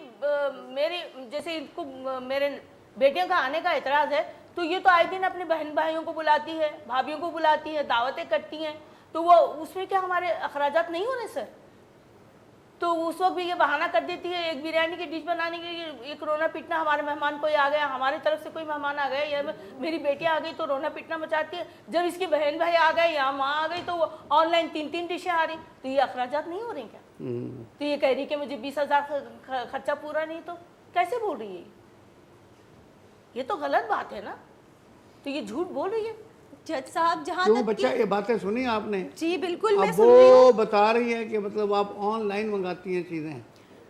मेरी जैसे इनको मेरे बेटियों का आने का एतराज़ है, तो ये तो आए दिन अपने बहन भाइयों को बुलाती है, भाभीयों को बुलाती है, दावतें करती हैं। तो वो उसमें क्या हमारे अखराजात नहीं होने सर? तो उस वक्त भी ये बहाना कर देती है, एक बिरयानी की डिश बनाने के लिए एक रोना पीटना, हमारे मेहमान कोई आ गया, हमारी तरफ से कोई मेहमान आ गया, या मेरी बेटी आ गई तो रोना पीटना मचाती है। जब इसकी बहन भाई आ गए या माँ आ गई तो वो ऑनलाइन 3-3 डिशें आ रही। तो ये अखराजात नहीं हो रही क्या? तो ये कह रही कि मुझे 20,000 खर्चा पूरा नहीं, तो कैसे बोल रही है ये तो गलत बात है ना। तो ये झूठ बोल रही है। जज साहब, जहाँ क्यों तक बच्चा, ये बातें सुनी आपने? जी बिल्कुल मैं अब सुन रही हूँ। वो बता रही है कि मतलब आप ऑनलाइन मंगाती हैं चीज़ें।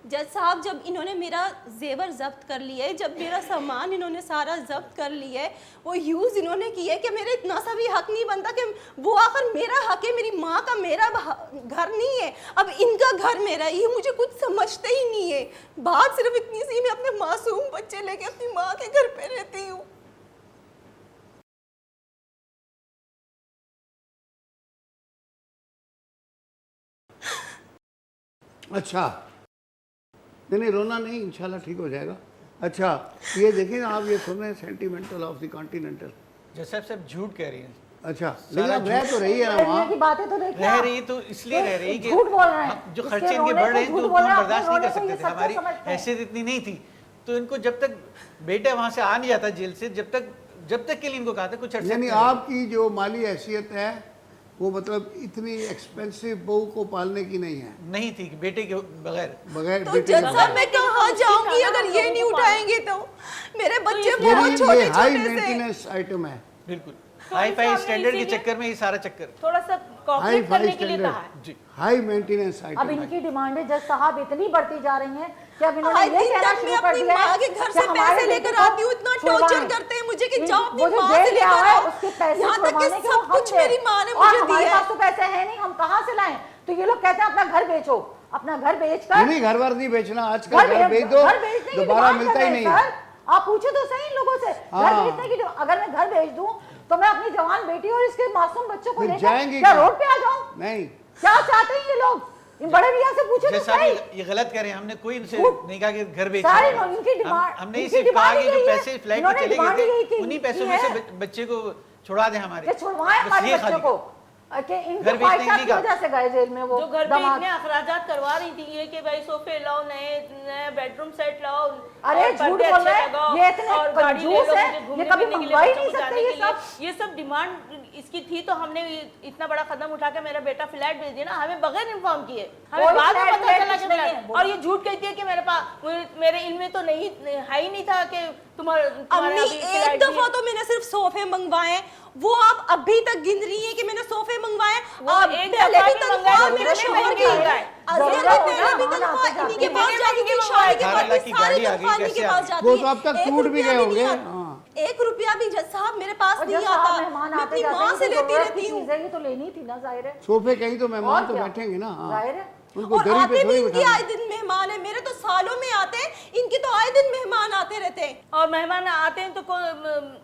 जज साहब, जब इन्होंने मेरा जेवर जब्त कर लिया है, जब मेरा सामान इन्होंने सारा जब्त कर लिया है, वो यूज़ इन्होंने किया है कि मेरे इतना सा भी हक नहीं बनता कि वो आकर मेरा हक है, मेरी माँ का मेरा घर नहीं है, अब इनका घर मेरा है। ये मुझे कुछ समझते ही नहीं है। बात सिर्फ इतनी सी, मैं अपने मासूम बच्चे लेके अपनी माँ के घर पे रहती हूँ। अच्छा, नहीं रोना नहीं, इंशाल्लाह ठीक हो जाएगा। अच्छा, ये देखिए ना, आप ये सुन रहे हैं सेंटिमेंटल ऑफ द कॉन्टिनेंटल। जैसे सब झूठ कह रही हैं। अच्छा, लेकिन अब रह तो रही है ना रहने वहाँ। की बातें तो देखिए रह आप। रही तो इसलिए रह रही कि झूठ बोल रहे हैं। हम जो इसके खर्चे इनके रोने बढ़ को रहे हैं झूठ तो बोल रहे हम हैं, बर्दाश्त अपने नहीं कर रोने को सकते ये थे, हमारी सच्चा समझते हैं। हैसियत इतनी नहीं थी। तो इनको जब तक बेटा वहाँ से आ नहीं जाता जेल से, जब तक के लिए इनको कहा था कुछ अरसे यानी तक आपकी जो माली हैसियत है वो मतलब इतनी एक्सपेंसिव बहू को पालने की नहीं है, नहीं थी कि बेटे के बगैर। बगैर तो बेटे जज के। साहब, मैं कहाँ जाऊंगी अगर ये नहीं उठाएंगे तो? मेरे बच्चे बहुत यानी छोटे ये हाई छोटे से। मेंटेनेंस आइटम है। बिल्कुल तो हाई इस फाई मामले स्टैंडर्ड के इसीलिए चक्कर में ये सारा चक्कर। थोड़ा सा हाई कॉपरेट फाई करने के लिए कहा है। स्टैंडर्ड, जी। हाई मेंटेनेंस अब आइटम है। इनकी डिमांडें जज साहब इतनी बढ़ती जा रही हैं कि अब इन्होंने आई ये थिंक कहना तक शुरू मैं कर अपनी दिया माँ है के घर कि से हमारे पैसे बेटे लेकर को आती हूँ, इतना छुड़वाएं। टॉर्चर करते हैं मुझे कि जाओ अपनी वो जो माँ जेल से गया लेकर है आओ। उसके पैसे यहाँ तक कि छुड़वाने के सब वो हम कुछ दें। मेरी माँ ने और मुझे हमारे दिया है। पास तो पैसे हैं नहीं, हम कहाँ से लाएं? तो ये लोग कहते हैं अपना घर बेचो, अपना घर बेचकर नहीं, घर वर नहीं बेचना, आजकल घर बेच दो, घर बेचने की दोबारा डिमांड मिलता कर ही रहे नहीं हैं, है। सर। आप पूछो तो सही इन लोगों से, घर हाँ। बेचने की अगर मैं घर बेच दूं तो मैं अपनी जवान बेटी और इसके मासूम बच्चों को फिर लेकर जाएंगी क्या कहाँ? रोड पे आ जाऊं? नहीं, क्या चाहते हैं ये लोग? इन बड़े भैया से पूछो तो जैसा सही। ये गलत करें, हमने कोई इनसे झूठ। नहीं कहा कि घर बेच सारे लोग इनकी डिमांड हमने इनकी सिर्फ कहा डिमांड कि जो यही है। पैसे फ्लैट इन्होंने में चले डिमांड गए यही थे की- उन्हीं पैसों की में है से बच्चे को छुड़ा दें हमारे। कि छुड़वाएं बस हमारे ये बच्चों खाली। को कि इनके घर बेचने ख्वाहिशात की की नहीं वजह से गए जेल में वो जो घर पे दामाद। इतने अखराजात करवा रही थी ये कि भाई सोफे लाओ, नए बेडरूम सेट लाओ, अरे और झूठ पर्दे बोल अच्छे रहे हैं, लगाओ, ये इतने और गाड़ी ले कंजूस लो, हैं, मुझे ये घूमने कभी फिरने के लिए, मंगवा ही बच्चों नहीं को सकते जाने ये के लिए। सब। ये सब डिमांड इसकी थी, तो हमने इतना बड़ा कदम उठा के मेरा बेटा फ्लैट भेज दिया ना, हमें बगैर इन्फॉर्म किए, हमें कोई बाद में फ्लैट पता चला कुछ कि नहीं है, फ्लैट। और ये झूठ कहती है कि मेरे पास मेरे इल्म में तो नहीं है ही नहीं था कि तुम्हारे अम्मी, अभी एक फ्लैट दफा भी- तो मैंने सिर्फ सोफे मंगवाए, वो आप अभी तक गिन रही हैं कि मैंने सोफे मंगवाए। वो अब एक पहले दफा भी भी तनख्वाह मंगवाए, मेरे उन्होंने शोहर महंगे की मंगवाए। अजगर जरूरत में हो पहले ना, भी हाँ, तनख्वाह आते इन्हीं के जाते पास हैं। जाती थी, महंगे शादी के मंगवाए। बाद भी 18 लाख की सारी गाड़ी आ गई, तनख्वाह इन्हीं के कैसे पास आ गई? जाती वो है। तो अब तक एक टूट भी रुपया गए होंगे। नहीं आता। हाँ। 1 रुपया भी जज साहब मेरे पास और नहीं जब साहब आता। मेहमान मैं आते अपनी जाते माँ हैं से तो लेती जरूरत की रहती हूँ। चीज़ है, ये तो लेनी थी ना, जाहिर है। सोफे कहीं तो और मेहमान तो क्या? बैठेंगे ना। हाँ। जाहिर है। उनको और दरी आते पे भी थोड़ी इनकी बिठाना आए दिन मेहमान है, मेरे तो सालों में आते हैं, इनके तो आए दिन मेहमान आते रहते हैं। और मेहमान आते हैं तो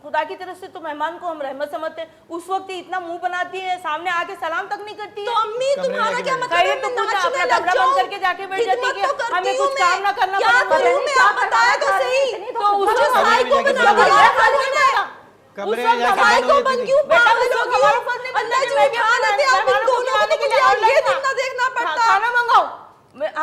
खुदा की तरफ से तो मेहमान को हम रहमत समझते हैं। उस वक्त ही इतना मुंह बनाती है, सामने आके सलाम तक नहीं करती है। तो अम्मी तुम्हारा क्या मतलब कहिए है तो मैं कुछ नाचने अपना लग कमरा जाऊं? बंद करके जाके बैठ जाती है खिदमत तो कि करती हमें हूं कुछ मैं। काम ना करना क्या पड़े। करूं मैं, आप बताया तो सही। तो मुझे उसको साइको कमरे में बना जाके दिया बंद है लोगों ने। कमरे उस में वक्त जाके हमारे बंद साइको हो बन जाती क्यों थी। बेटा पागल उस हो वक्त गई हमारा हो? फर्ज नहीं अल्लाह बनता जी कि मैं भी उठा अपने लेते, अब इन मेहमानों को दोनों खिलाने को के लिए मुझे ऑनलाइन ये दिन ना देखना पड़ता। खाना मंगाओ।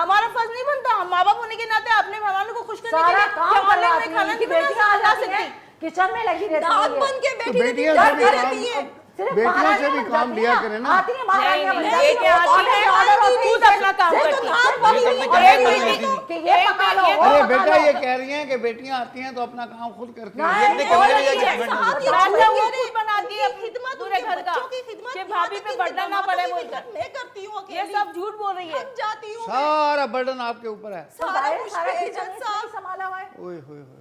हमारा फर्ज नहीं बनता, हम माँ बाप होने के नाते अपने मेहमानों को खुश करने के सारा लिए काम कि ऑनलाइन करवाती में है, खाना इनकी नहीं बना बेटियां आ जाती सकती। हैं, किचन में लगी रहती दाग है। बन के तो बैठी बेटियों रहती से है, भी डरती काम रहती है। सिर्फ बेटियों से महारानियां भी बन काम जाती लिया हैं, करें ना। आती हैं महारानियां बन नहीं, जाती हैं, बेटियां वो आती हैं, ऑर्डर होती हैं, खुद अपना काम सिर्फ करती हैं। नाक वाली ये तो नहीं अपने और कमरे एक में बेटी रहती थी। कि ये पका लो, वो अरे पका बेटा लो। ये कह रही हैं कि बेटियां आती हैं तो अपना काम खुद करती हैं। नहीं, अपने कमरे में जाके खिदमत नहीं करती। रास्ता वो खुद बनाती है उनकी खिदमत, पूरे उनके घर का बच्चों की खिदमत, कि यहाँ भाभी तक पे कि बढ़ना ना दामादों पड़े की भी बोलकर। मैं करती हूँ ये अकेली। सब झूठ बोल रही है। थक जाती हूँ मैं। सारा बर्डन आपके ऊपर है। तो सारा जाहिर कुछ सारा पे किचन इज्जत इसने साहब। ही संभाला हुआ है। ओए होए होए।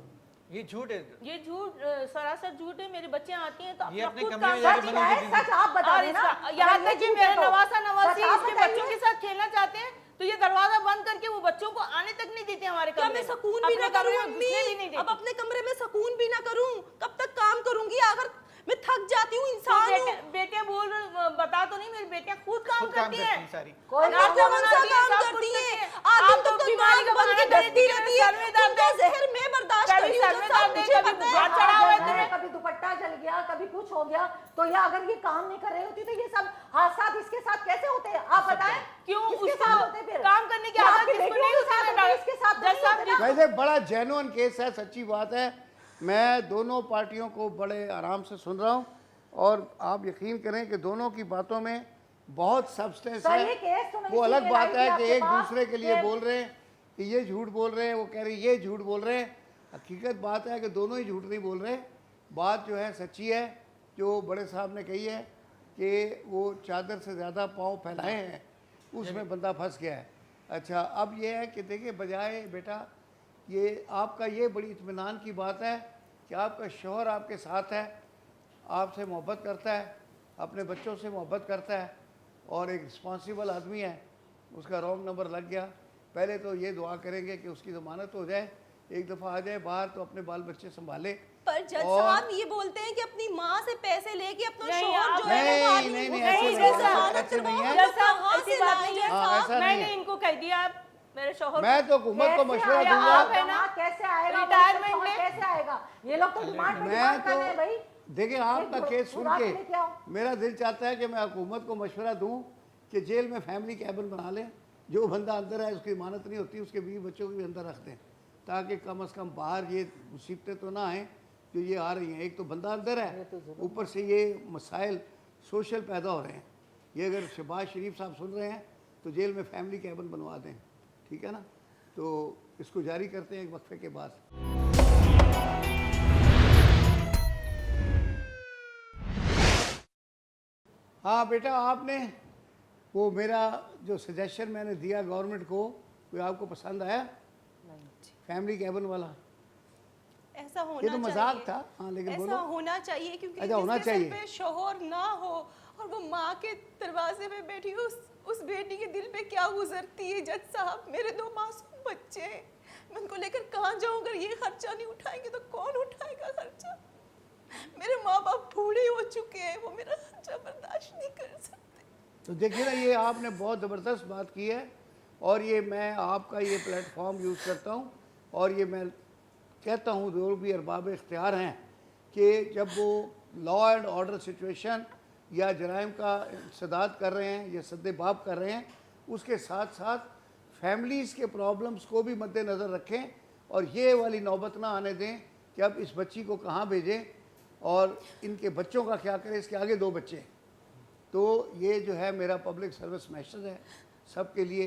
ये झूठ है। ये झूठ सरासर झूठ है। मेरी बच्चियां आती हैं तो ये अपना अपने खुद कमरे काम में जाके करती बंद हैं। हो सच जाती है, थी। सच आप बता और देना। इसका यहाँ अगर ये तक कि झूठ मेरे है तो नवासा नवासी सच आप इसके बताइए। बच्चों के साथ खेलना चाहते हैं तो ये दरवाजा बंद करके वो बच्चों को आने तक नहीं देते हमारे क्या कमरे मैं में। सुकून भी अपने ना कमरे करूं में घुसने भी नहीं अम्मी? देते। अब अपने कमरे में सुकून भी ना करूं? कब तक काम करूंगी? आखिर मैं थक जाती हूँ, तो इंसान हूँ। बेटियां बता तो नहीं, मेरी बेटियां खुद काम खुद काम करती करती हैं हैं सारी। कोई अल्लाह काम कौन सा बनाती हैं, काम सब कुछ करती हैं? करती हैं। आदमी आप तो तो नाक बीमारी का बन के बहाना डसती करती रहती है। सर में दर्द उनका है, जहर मैं बर्दाश्त कर कभी रही हूँ, सर जो में सब दर्द है, मुझे कभी पता है। बुखार चढ़ा हुआ है जब तुम्हें। कभी दुपट्टा जल गया, कभी कुछ हो गया, तो ये अगर ये काम नहीं कर रही होती तो ये सब हादसा इसके साथ कैसे होते हैं? आप बताएं क्यों किसके उसको साथ होते हैं फिर? काम करने की ये आदत आपकी किसको बेटियों नहीं के साथ होती होते है? हैं, इसके साथ तो जब नहीं सब होते ना। वैसे बड़ा जेन्युइन केस है, सच्ची बात है। मैं दोनों पार्टियों को बड़े आराम से सुन रहा हूँ और आप यकीन करें कि दोनों की बातों में बहुत सब्सटेंस सर, है। ये केस तो मैं वो अलग इसीलिए बात लाई है थी कि आपके एक पास दूसरे के लिए कि- बोल रहे हैं कि ये झूठ बोल रहे हैं, वो कह रहे हैं ये झूठ बोल रहे हैं। हकीकत बात है कि दोनों ही झूठ नहीं बोल रहे। बात जो है सच्ची है, जो बड़े साहब ने कही है कि वो चादर से ज़्यादा पाँव फैलाए हैं, उसमें बंदा फंस गया है। अच्छा, अब ये है कि देखिए, बजाय बेटा ये आपका ये बड़ी इत्मीनान की बात है कि आपका शौहर आपके साथ है, आपसे मोहब्बत करता है, अपने बच्चों से मोहब्बत करता है और एक रिस्पॉन्सिबल आदमी है। उसका रॉन्ग नंबर लग गया। पहले तो ये दुआ करेंगे कि उसकी ज़मानत हो जाए, एक दफ़ा आ जाए बाहर तो अपने बाल बच्चे संभाले। पर जज और- साहब ये बोलते हैं कि अपनी माँ से पैसे लेके अपना नहीं, शोहर आप- जो है वो नहीं, आदमी नहीं, नहीं, उसकी ऐसे नहीं, जमानत ऐसे से नहीं वो है। हम लोग जैसा कहाँ ऐसी से बात लाएं, नहीं जज है। हाँ, साहब? ऐसा नहीं मैंने है। इनको कह दिया आप मेरे शौहर मैं तो हुकूमत को कैसे मशवरा आएगा? दूंगा। आप है ना? हाँ, कैसे आएगा? रिटायरमेंट वो में- कैसे आएगा? ये लोग तो डिमांड पे मैं डिमांड कर रहे हैं तो भाई। देखिए, आपका एक केस सुन बुरा के लेके आओ। मेरा दिल चाहता है कि मैं हुकूमत को मशवरा दूं कि जेल में फैमिली कैबिन बना लें। जो बंदा अंदर है उसकी ज़मानत नहीं होती, उसके बीवी बच्चों को भी अंदर रख दें, ताकि कम से कम बाहर ये मुसीबतें तो ना आएँ जो ये आ रही हैं। एक तो बंदा अंदर है, ऊपर से ये मसाइल सोशल पैदा हो रहे हैं। ये अगर शहबाज शरीफ साहब सुन रहे हैं तो जेल में फैमिली कैबिन बनवा दें, ठीक है ना? तो इसको जारी करते हैं एक वक्फे के बाद। हाँ बेटा, आपने वो मेरा जो सजेशन मैंने दिया गवर्नमेंट को, वो आपको पसंद आया? फैमिली कैबिन वाला ऐसा होना ये तो मजाक चाहिए। था। हाँ, लेकिन ऐसा बोलो। होना चाहिए क्योंकि अच्छा, होना जिसके चाहिए। सर पे शोहर ना हो और वो माँ के दरवाजे में बैठी हो, उस बेटी के दिल पे क्या गुजरती है जज साहब। मेरे 2 मासूम बच्चे हैं, मैं उनको लेकर कहाँ जाऊँ? अगर ये खर्चा नहीं उठाएंगे तो कौन उठाएगा खर्चा? मेरे माँ बाप बूढ़े हो चुके हैं, वो मेरा खर्चा बर्दाश्त नहीं कर सकते। तो देखिए ना, ये आपने बहुत ज़बरदस्त बात की है और ये मैं आपका ये प्लेटफॉर्म यूज़ करता हूँ और ये मैं कहता हूँ जो भी अरबाब इख्तियार हैं कि जब वो लॉ एंड ऑर्डर सिचुएशन या जराइम का सदाद कर रहे हैं या सद्देबाब कर रहे हैं, उसके साथ साथ फैमिलीज़ के प्रॉब्लम्स को भी मद्देनज़र रखें और ये वाली नौबत ना आने दें कि अब इस बच्ची को कहाँ भेजें और इनके बच्चों का क्या करें। इसके आगे 2 बच्चे हैं। तो ये जो है मेरा पब्लिक सर्विस मैसेज है सबके लिए,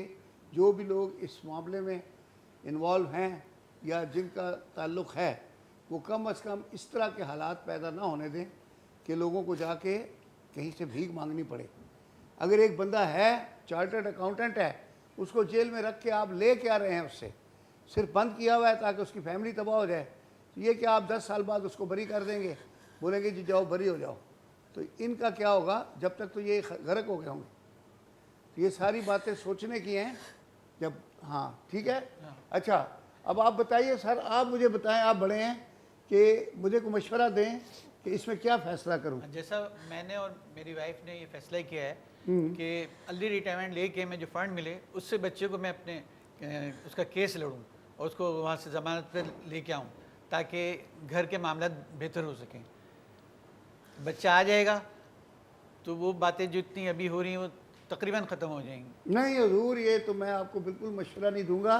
जो भी लोग इस मामले में इन्वॉल्व हैं या जिनका ताल्लुक़ है, वो कम से कम इस तरह के हालात पैदा ना होने दें कि लोगों को जाके कहीं से भीख मांगनी पड़े। अगर एक बंदा है, चार्टर्ड अकाउंटेंट है, उसको जेल में रख के आप ले क्या रहे हैं? उससे सिर्फ बंद किया हुआ है ताकि उसकी फैमिली तबाह हो जाए। तो ये क्या आप 10 साल बाद उसको बरी कर देंगे? बोलेंगे जी जाओ बरी हो जाओ। तो इनका क्या होगा? जब तक तो ये गर्क हो गए होंगे। ये सारी बातें सोचने की हैं जब, हाँ ठीक है। अच्छा अब आप बताइए सर, आप मुझे बताएं, आप बड़े हैं, कि मुझे को मशवरा दें कि इसमें क्या फ़ैसला करूं। जैसा मैंने और मेरी वाइफ ने ये फैसला किया है कि अर्ली रिटायरमेंट लेके मैं जो फंड मिले उससे बच्चे को मैं अपने उसका केस लड़ूं और उसको वहाँ से ज़मानत पर लेके आऊँ ताकि घर के मामला बेहतर हो सकें। बच्चा आ जाएगा तो वो बातें जो इतनी अभी हो रही हैं वो तकरीबन ख़त्म हो जाएंगी। नहीं हजूर, ये तो मैं आपको बिल्कुल मशवरा नहीं दूंगा।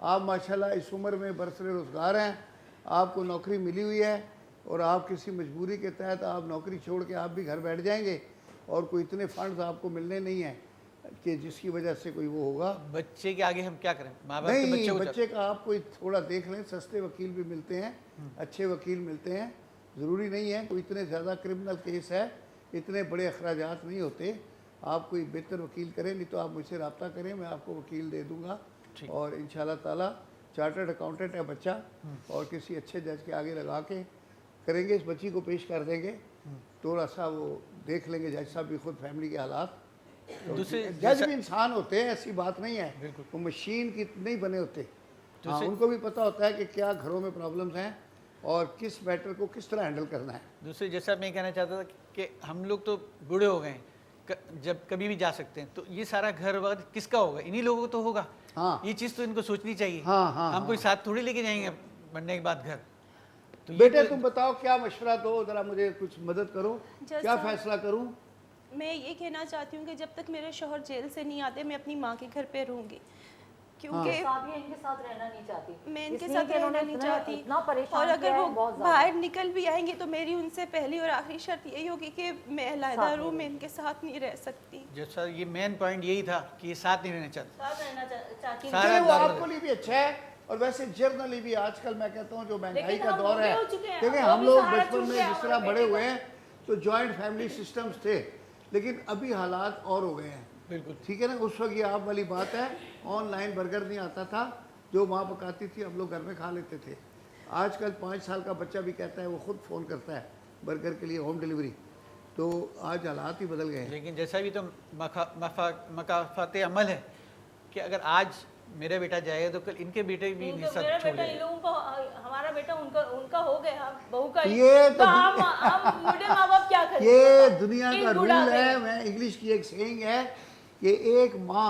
आप माशाल्लाह इस उम्र में बरसरे रोज़गार हैं, आपको नौकरी मिली हुई है और आप किसी मजबूरी के तहत आप नौकरी छोड़ के आप भी घर बैठ जाएंगे और कोई इतने फंड्स आपको मिलने नहीं हैं कि जिसकी वजह से कोई वो होगा। बच्चे के आगे हम क्या करें, माँ बाप तो नहीं, बच्चे को बच्चे का आप कोई थोड़ा देख लें, सस्ते वकील भी मिलते हैं, अच्छे वकील मिलते हैं, ज़रूरी नहीं है कोई इतने ज़्यादा क्रिमिनल केस है, इतने बड़े अखराजात नहीं होते। आप कोई बेहतर वकील करें, नहीं तो आप मुझसे रब्ता करें, मैं आपको वकील दे दूँगा और इंशाल्लाह ताला चार्टर्ड अकाउंटेंट है बच्चा और किसी अच्छे जज के आगे लगा के करेंगे, इस बच्ची को पेश कर देंगे, थोड़ा सा वो देख लेंगे जज साहब भी खुद फैमिली के हालात। तो दूसरे जज भी इंसान होते हैं, ऐसी बात नहीं है, वो मशीन की नहीं बने होते। हाँ, उनको भी पता होता है कि क्या घरों में प्रॉब्लम्स हैं और किस मैटर को किस तरह हैंडल करना है। दूसरे जैसा मैं कहना चाहता था कि हम लोग तो बूढ़े हो गए, जब कभी भी जा सकते हैं, तो ये सारा घर वगैरह किसका होगा, इन्हीं लोगों को तो होगा। हाँ। ये चीज़ तो इनको सोचनी चाहिए। हाँ, हम कोई साथ थोड़ी लेके जाएंगे बनने के बाद घर। तो बेटे तुम बताओ क्या मशवरा दो, ज़रा मुझे कुछ मदद करो, जैसा- क्या फैसला करूं। मैं ये कहना चाहती हूँ कि जब तक मेरे शौहर जेल से नहीं आते मैं अपनी माँ के घर पे रहूँगी, क्योंकि साथ ये इनके साथ रहना नहीं चाहती, मैं इनके इसलिए साथ कि इन्होंने रहना नहीं इतना- चाहती। इतना परेशान और किया अगर है वो बहुत ज़्यादा। बाहर निकल भी आएंगी तो मेरी उनसे पहली और आखिरी शर्त यही होगी कि मैं अलहदा साथ रूम में इनके साथ नहीं रह सकती। जैसा ये मेन पॉइंट यही था कि ये साथ नहीं रहना चाहते। साथ रहना चाहती हूँ। सारा चलिए वो दार- आपको लिए भी अच्छा है और वैसे जर्नली भी आजकल मैं कहता हूँ जो महंगाई लेकिन का हम दौर बूढ़े है, हो चुके हैं, क्योंकि अब हम भी लोग सहारा बचपन छूट में गया जिस तरह हमारे बड़े बेटे हुए का। हैं तो जॉइंट फैमिली सिस्टम्स थे, लेकिन अभी हालात और हो गए हैं। बिल्कुल ठीक है ना, उस वक्त ये आप वाली बात है, ऑनलाइन बर्गर नहीं आता था, जो माँ पकाती थी हम लोग घर में खा लेते थे। आजकल 5 साल का बच्चा भी कहता है, वो खुद फ़ोन करता है बर्गर के लिए होम डिलीवरी। तो आज हालात ही बदल गए हैं। लेकिन जैसा भी तो मकाफात अमल है कि अगर आज मेरा बेटा जाएगा तो कल इनके बेटे भी इनका- हिस्सा मेरा छोड़ बेटा इन जाएगा। लोगों को, हमारा बेटा उनका हो गया, बहू का ये तो हम बूढ़े माँ बाप क्या करें। ये दुनिया इन का रूल बुढ़ापे है। में। मैं इंग्लिश की एक सेइंग है कि एक माँ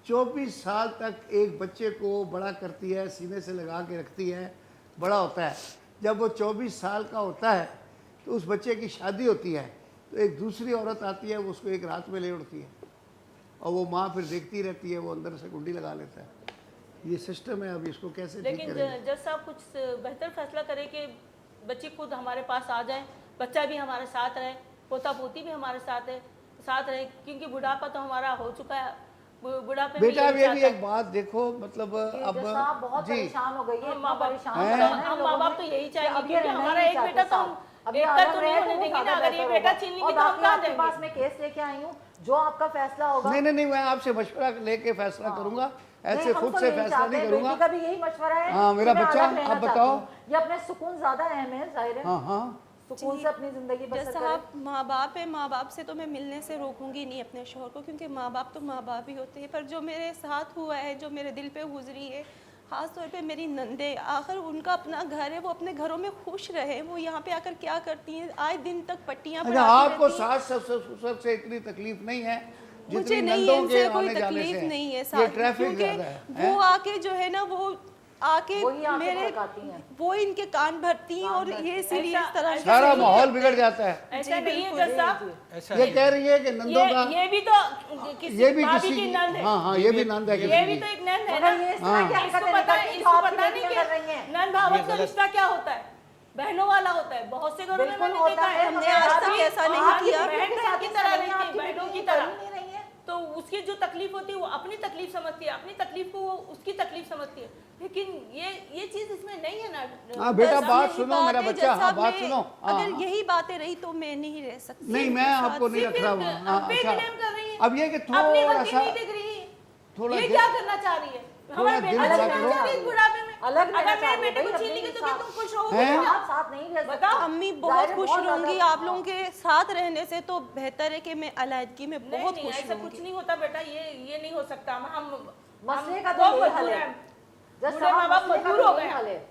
24 साल तक एक बच्चे को बड़ा करती है, सीने से लगा के रखती है, बड़ा होता है। जब वो 24 साल का होता है तो उस बच्चे की शादी होती है, तो एक दूसरी औरत आती है, वो उसको एक रात में ले उड़ती है और वो माँ फिर देखती रहती है, वो अंदर से कुंडी लगा लेता है। ये सिस्टम है, अब इसको कैसे ठीक लेकिन करेंगे। जज साहब कुछ बेहतर फैसला करे कि बच्ची खुद हमारे पास आ जाए, बच्चा भी हमारे साथ रहे, पोता पोती भी हमारे साथ रहे, क्योंकि बुढ़ापा तो हमारा हो चुका है। बुढ़ापे में बेटा यही अब ये भी चाहता एक बात देखो, मतलब अब आप बहुत जी परेशान हो गई है, हम इतना माँ बाप- परेशान हैं? हो गए हैं हम लोगों माँ बाप में तो यही कि चाहेंगे, अब ये क्योंकि रहना ही हमारा नहीं एक चाहते बेटा तो हम साथ। अब एक ये का अलग तो रहे नहीं तो होने वो देंगे ज़्यादा ना, अगर ये बेहतर बेटा होगा। छीन लेंगे और तो हम बाकी कहाँ आपके देंगे। पास मैं केस लेके आई हूँ, जो आपका फैसला होगा। नहीं नहीं नहीं, मैं आपसे मशवरा लेके फैसला करूंगा, ऐसे नहीं, हम खुद तो से यही फैसला चाहते नहीं हैं, करूंगा। बेटी का भी यही मशवरा है। हाँ, मेरा कि मैं बच्चा, अलग रहना आप चाहती बताओ। हूँ। ये अपने सुकून ज्यादा अहम है, जाहिर है, हाँ हाँ, सुकून से अपनी जिंदगी बसर जैसा करे। आप माँ बाप है, माँ बाप से तो मैं मिलने से रोकूंगी नहीं अपने शौहर को, क्योंकि माँ बाप तो माँ बाप ही होते हैं। पर जो मेरे साथ हुआ है, जो मेरे दिल पे गुजरी है, ख़ास तौर पे मेरी नंदे, आखिर उनका अपना घर है, वो अपने घरों में खुश रहे, वो यहाँ पे आकर क्या करती हैं, आए दिन तक पट्टियाँ अच्छा पढ़ाती आपको रहती हैं। सास ससुर से इतनी तकलीफ नहीं है मुझे जितनी नहीं है, नंदों के इनसे कोई आने जाने तकलीफ से नहीं है ये साथ, ट्रैफिक क्योंकि ज्यादा है, वो हैं? आके जो है ना, वो आके वही आके मेरे भड़काती हैं। वो इनके कान भरती हैं और ये सीढ़ी इस तरह से सारा नहीं माहौल करते। बिगड़ जाता है। ऐसा नहीं है बिल्कुल, जज साहब, ऐसा ये है। कह रही है कि नंदों का ये भी तो किसी ये भी भाभी किसी की नंद है। हाँ हाँ, ये भी नंद है ये किसी भी की। तो एक नंद है ना। मगर ये इस तरह की हाँ। हरकतें इसको पता नहीं है, करती, इसको तो आपकी पता नहीं बेटियां कर रही हैं। कि नंद भावत का गलत- रिश्ता क्या होता है, बहनों वाला होता है। बहुत से घरों में बिल्कुल मैंने होता देखा है, है, हमने आज तक ऐसा नहीं आपकी किया। बहन बहन की तरह रहती है, बहनों की तरह। नहीं रही है। तो उसकी जो तकलीफ होती है वो अपनी तकलीफ समझती है, अपनी तकलीफ को वो उसकी तकलीफ समझती है। लेकिन ये चीज इसमें नहीं है ना। हाँ बेटा, जैसा बात मेरी सुनो, बात मेरा है, बच्चा, जैसा हाँ बात मैं- सुनो। हाँ, अगर हाँ। यही बातें रही तो मैं नहीं रह सकती। नहीं, मैं इनके आपको साथ। नहीं रख रहा हूँ। हाँ, अब भी अच्छा। blame कर रही है। अब ये कि अपनी थोड़ा गलती सा नहीं दिख रही है। थोड़ा ये दिन- क्या करना चाह रही है, हमारा दिन बेटा भरा करना करो। चाह रही है इस बुढ़ापे में। अलग लेना अगर चाह मेरे रही बेटे हो को भाई, छीन लेंगे तो क्या अपने तुम खुश रहोगे? हैं? आप साथ नहीं रह सकते। बताओ। अम्मी जाहिर बहुत है, खुश बहुत रहूंगी ज्यादा- आप लोगों के साथ रहने से, तो बेहतर है कि मैं अलहदगी में नहीं बहुत नहीं, खुश ऐसा कुछ रहूंगी। नहीं होता बेटा, ये नहीं हो सकता। हम मसले का तो बहुत यही हल मजबूर है। हैं। जज बूढ़े माँ साहब, बाप मसले का मजबूर तो हो यही गए हल हैं। है।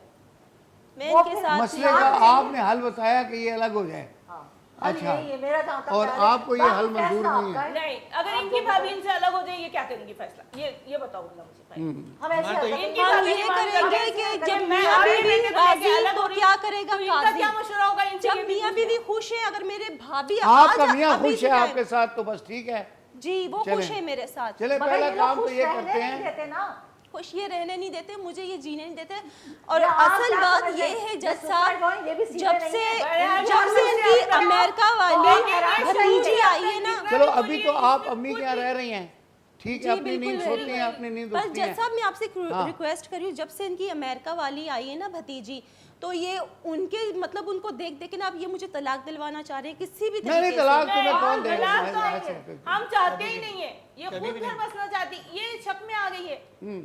मैं वो इनके फिर साथ मसले का आपने हल बताया कि ये अलग हो जाए, हाँ, हल अच्छा। यही है, मेरा जहाँ तक और ख्याल है। आपको ये बाकी हल मंजूर फैसला नहीं है? आपका है। नहीं, अगर आप इनकी जो भाभी भी इनसे अलग हो जाए, ये क्या करेंगी फैसला? ये बताओ मुझे पहले। हम ऐसे हाँ, तो हरकत इनकी नहीं हम भाभी ये की मांग करेंगे करेंगे कि जब मैं मियाँ अपने बीवी बेटे को लेके राजी अलग हो तो रही क्या हूँ, करेगा तो इनका काजी? क्या मशवरा होगा इनसे? जब ये भी मियाँ पूछो। बीवी खुश है, अगर मेरे भाभी आपका आज मियाँ अभी खुश से है टाइम- आपके साथ तो बस ठीक है। जी वो चलें। खुश है मेरे साथ। चले मगर पहला ये लोग काम तो खुश ये रहने करते नहीं हैं, देते ना। खुश ये रहने नहीं देते, मुझे ये जीने नहीं देते। और ये आप असल क्या बात समझ ये रहे हैं? है ये जज सुसाइड साहब, ड्राइंग, ये भी सीधे जब नहीं से है। जब से इनकी अमेरिका वाली भतीजी आई है ना, चलो अभी तो आप अम्मी के यहाँ रह रही हैं, ठीक है, जी अपनी नींद बिल्कुल सोती हैं, अपनी नींद पर उठती जज हैं। साहब मैं आपसे हाँ। रिक्वेस्ट करी हूँ, जब से इनकी अमेरिका वाली आई है ना भतीजी, तो ये उनके मतलब उनको देख देख के ना अब ये मुझे तलाक दिलवाना चाह रहे हैं किसी भी नहीं नहीं, तरीके से। तलाक तुम्हें नहीं, कौन देगा? तलाक तो ऐसे- आएंगे। हम चाहते ही नहीं है, ये कभी खुद भी घर नहीं। बसना चाहती, ये शक में आ गई है,